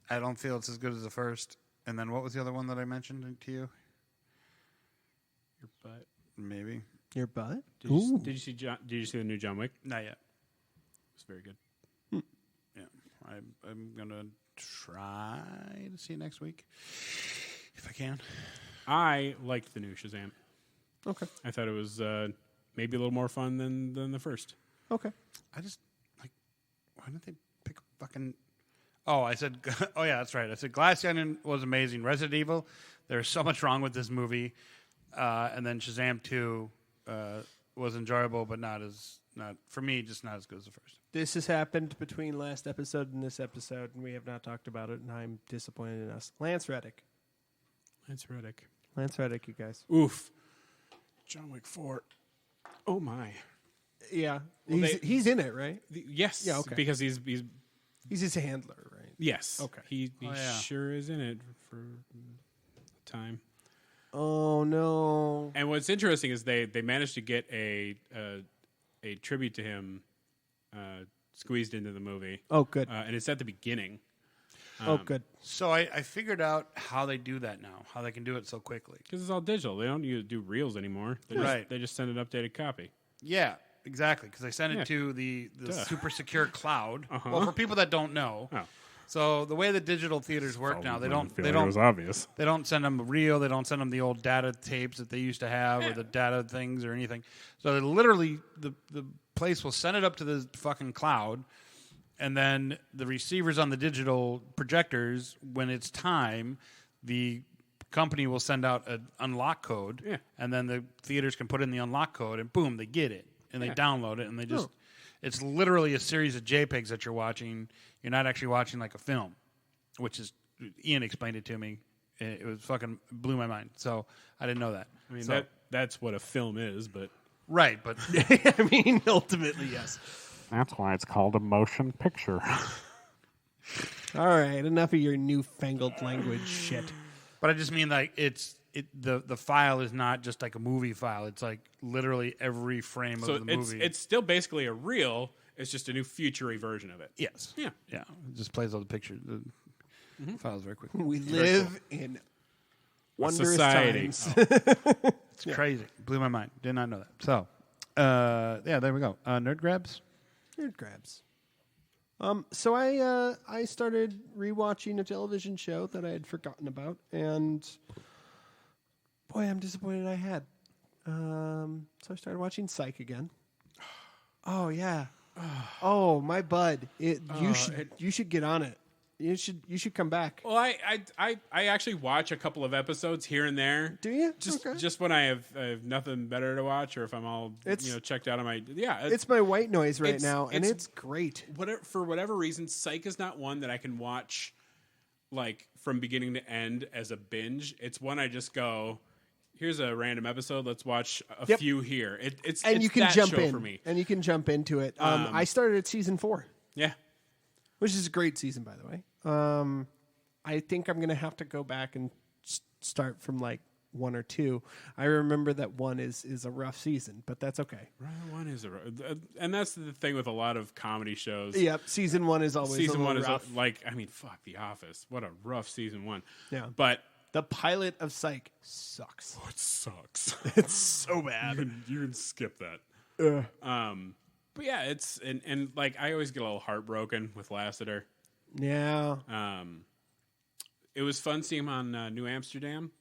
I don't feel it's as good as the first. And then what was the other one that I mentioned to you? Your butt. Maybe. Your butt? Did you see Did you see the new John Wick? Not yet. It's very good. Yeah, I'm gonna try to see it next week if I can. I liked the new Shazam. Okay. I thought it was maybe a little more fun than the first. Okay. I just like, why didn't they pick a fucking? Oh, I said, oh yeah, that's right. I said Glass Onion was amazing. Resident Evil, there's so much wrong with this movie, and then Shazam 2 was enjoyable, but not for me, just not as good as the first. This has happened between last episode and this episode, and we have not talked about it, and I'm disappointed in us. Lance Reddick. Lance Reddick. Lance Reddick, you guys. Oof. John Wick 4. Oh my. Yeah. Well, he's in it, right? Yes. Yeah, okay. Because he's He's his handler, right? yes. Okay. He Oh, yeah. sure is in it for a time. Oh, no. And what's interesting is they managed to get a tribute to him squeezed into the movie. Oh, good. And it's at the beginning. Oh, good. So I figured out how they do that now, how they can do it so quickly. Because it's all digital. They don't need to do reels anymore. Right. They just send an updated copy. Yeah, exactly. Because I sent it Yeah. to the Duh. super secure cloud. Uh-huh. Well, for people that don't know, Oh. so the way the digital theaters work now, they don't obvious. they don't send them a reel. They don't send them the old data tapes that they used to have or the data things or anything. So they literally the place will send it up to the fucking cloud, and then the receivers on the digital projectors, when it's time, the company will send out an unlock code, Yeah. and then the theaters can put in the unlock code, and boom, they get it, and they Yeah. download it, and they just, it's literally a series of JPEGs that you're watching. You're not actually watching like a film, which is, Ian explained it to me. It was fucking blew my mind. So I didn't know that. I mean, So- that's what a film is, but right, but I mean, ultimately, yes. That's why it's called a motion picture. All right, enough of your newfangled language shit. But I just mean like the file is not just like a movie file. It's like literally every frame so of the movie. it's still basically a reel. It's just a new future-y version of it. yes, Yeah. yeah. It just plays all the pictures, the files very quickly. We live in wondrous society. times. It's crazy. Blew my mind. Did not know that. So, yeah, there we go. Nerd grabs. Nerd grabs. So I started rewatching a television show that I had forgotten about, and boy, I'm disappointed I had. So I started watching Psych again. Oh yeah. Oh my bud, you should get on it. You should come back. Well, I actually watch a couple of episodes here and there. Do you? Just Okay. just when I have nothing better to watch, or if I'm all checked out on my It's my white noise right it's- now, and it's- it's great. for whatever reason, Psych is not one that I can watch like from beginning to end as a binge. It's one I just go, here's a random episode. Let's watch a few here. It's you can that jump show in for me. and you can jump into it. I started at season 4. Yeah. Which is a great season, by the way. I think I'm going to have to go back and start from like 1 or 2. I remember that 1 is a rough season, but that's okay. One is and that's the thing with a lot of comedy shows. Yep, season 1 is always season a 1 rough. is like, I mean, fuck The Office. What a rough season 1. Yeah, but the pilot of Psych sucks. it sucks. It's so bad. You can skip that. But yeah, it's and like I always get a little heartbroken with Lassiter. Yeah. It was fun seeing him on New Amsterdam.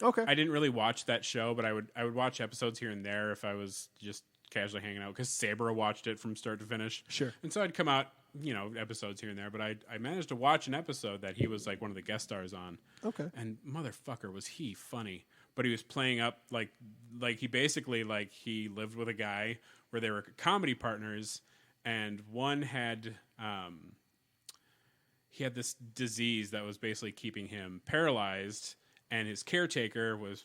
Okay. I didn't really watch that show, but I would watch episodes here and there if I was just casually hanging out because Sabra watched it from start to finish. Sure. And so I'd come out, episodes here and there. But I managed to watch an episode that he was like one of the guest stars on. Okay. And motherfucker was he funny. But he was playing up like he basically like he lived with a guy where they were comedy partners, and one had he had this disease that was basically keeping him paralyzed, and his caretaker was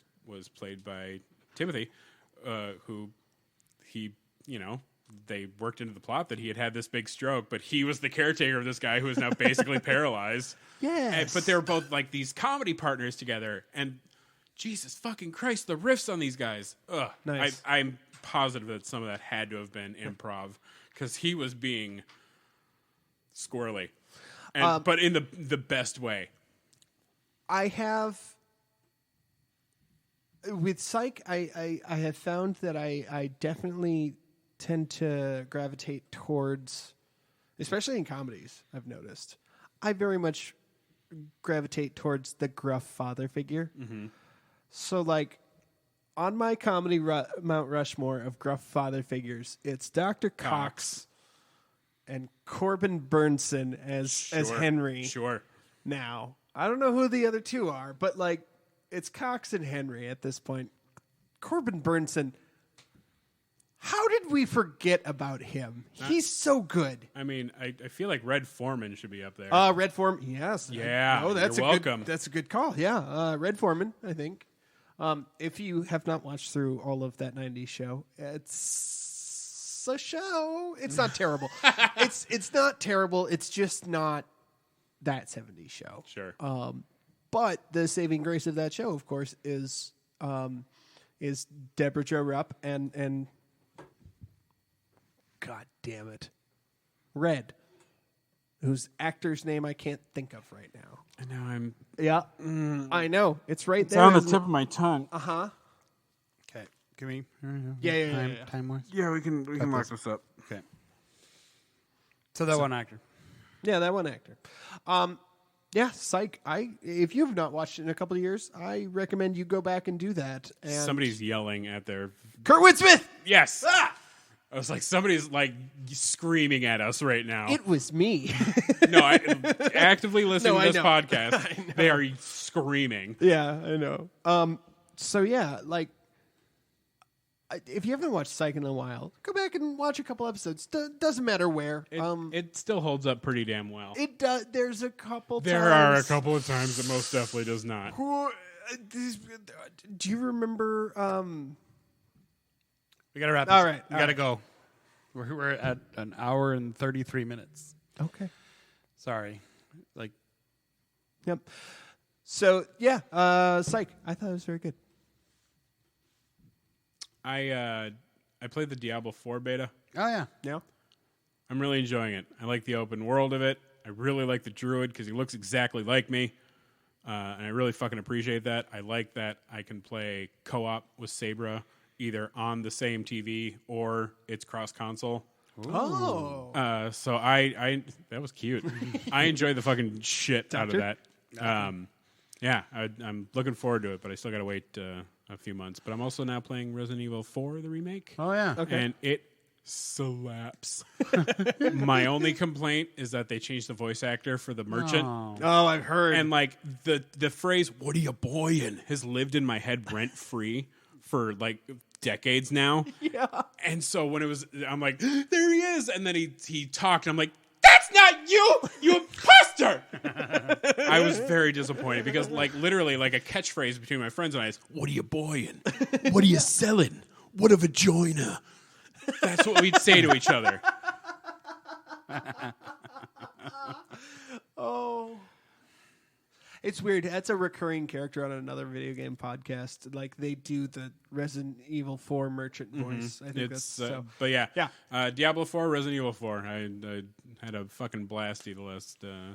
played by Timothy, who he they worked into the plot that he had this big stroke, but he was the caretaker of this guy who is now basically paralyzed. Yes. But they were both like these comedy partners together, and Jesus fucking Christ, the riffs on these guys. Ugh. Nice. I'm positive that some of that had to have been improv because he was being squirrely, but in the best way. I have with Psych. I have found that I definitely tend to gravitate towards, especially in comedies. I've noticed I very much gravitate towards the gruff father figure. Mm-hmm. So, like, on my comedy Mount Rushmore of gruff father figures, it's Dr. Cox and Corbin Burnson as Henry. Sure. Now, I don't know who the other two are, but, like, it's Cox and Henry at this point. Corbin Burnson, how did we forget about him? He's so good. I mean, I feel like Red Foreman should be up there. Red Foreman, yes. Yeah, that's you're welcome. That's a good call. Yeah, Red Foreman, I think. If you have not watched through all of that 90s show, it's a show. It's not terrible. It's not terrible. It's just not that 70s show. Sure. But the saving grace of that show, of course, is Deborah Jo Rupp and God damn it, Red, whose actor's name I can't think of right now. And now I'm... Yeah, I know. It's right It's there. on the tip of my tongue. Uh-huh. Okay, give me Yeah. time wise. Yeah, we can lock this up. Okay. So that one actor. Yeah, that one actor. Yeah, Psych. If you have not watched it in a couple of years, I recommend you go back and do that. And Somebody's yelling at their... Kurtwood Smith! Yes! I was like, somebody's like screaming at us right now. It was me. No, actively listening to this know. podcast, they are screaming. Yeah, I know. So yeah, like, if you haven't watched Psych in a while, go back and watch a couple episodes. Doesn't matter where. It still holds up pretty damn well. It does. There's a couple. There are a couple of times that most definitely does not. Do you remember? We gotta wrap this. All right, We gotta go. We're at an hour and 33 minutes. Okay. Sorry. Like, Yep. So yeah, Psych. I thought it was very good. I played the Diablo 4 beta. oh yeah. Yeah. I'm really enjoying it. I like the open world of it. I really like the druid because he looks exactly like me. And I really fucking appreciate that. I like that I can play co-op with Sabra either on the same TV or it's cross-console. Oh. So I that was cute. I enjoyed the fucking shit out of that. Yeah, I'm looking forward to it, but I still got to wait a few months. But I'm also now playing Resident Evil 4, the remake. Oh yeah. Okay. And it slaps. My only complaint is that they changed the voice actor for the merchant. Oh, I've heard. And like the phrase "What are you boyin'" has lived in my head rent free for like decades now. Yeah. And so when it was, I'm like, there he is, and then he talked, and I'm like, that's That's not you, you imposter! I was very disappointed because, like, literally, like a catchphrase between my friends and I is, "What are you boying? What are you selling? What a vagina?" That's what we'd say to each other. Oh. It's weird. That's a recurring character on another video game podcast. Like, they do the Resident Evil 4 merchant voice. I think that's so. But yeah. Diablo 4, Resident Evil 4. I had a fucking blasty the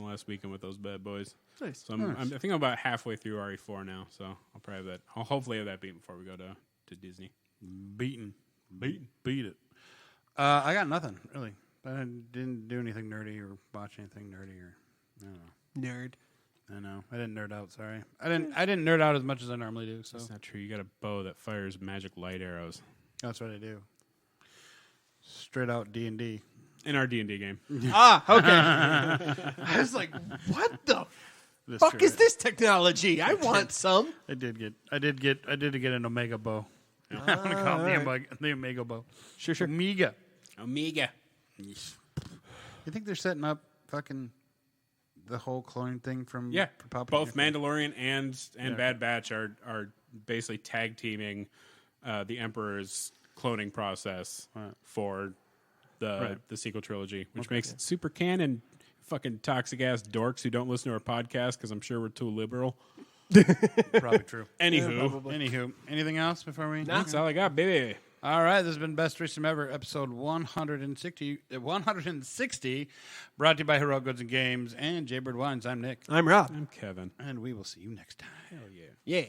last weekend with those bad boys. Nice. So I think I'm about halfway through RE4 now. So I'll probably have that. I'll hopefully have that beaten before we go to Disney. Beat it. I got nothing really. I didn't do anything nerdy or watch anything nerdy or I don't know. Nerd. I know. I didn't nerd out. Sorry. I didn't nerd out as much as I normally do. So That's not true. You got a bow that fires magic light arrows. that's what I do. Straight out D&D. In our D&D game. Okay. I was like, what the fuck is this technology? I want some. I did get an Omega bow. I want to call it the Omega bow. Sure. Omega. You think they're setting up fucking the whole cloning thing from Palpatine? Both Mandalorian and Bad Batch are basically tag teaming the Emperor's cloning process for the sequel trilogy, which makes it super canon. Fucking toxic ass dorks who don't listen to our podcast because I'm sure we're too liberal. Probably true. Anywho, anything else before we? that's all I got, baby. All right, this has been Best Threesome Ever, episode 160, brought to you by Hero Goods and Games and Jaybird Wines. I'm Nick. I'm Rob. I'm Kevin. And we will see you next time. Hell yeah. Yeah.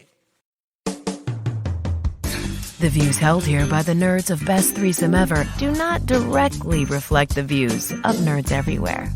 The views held here by the nerds of Best Threesome Ever do not directly reflect the views of nerds everywhere.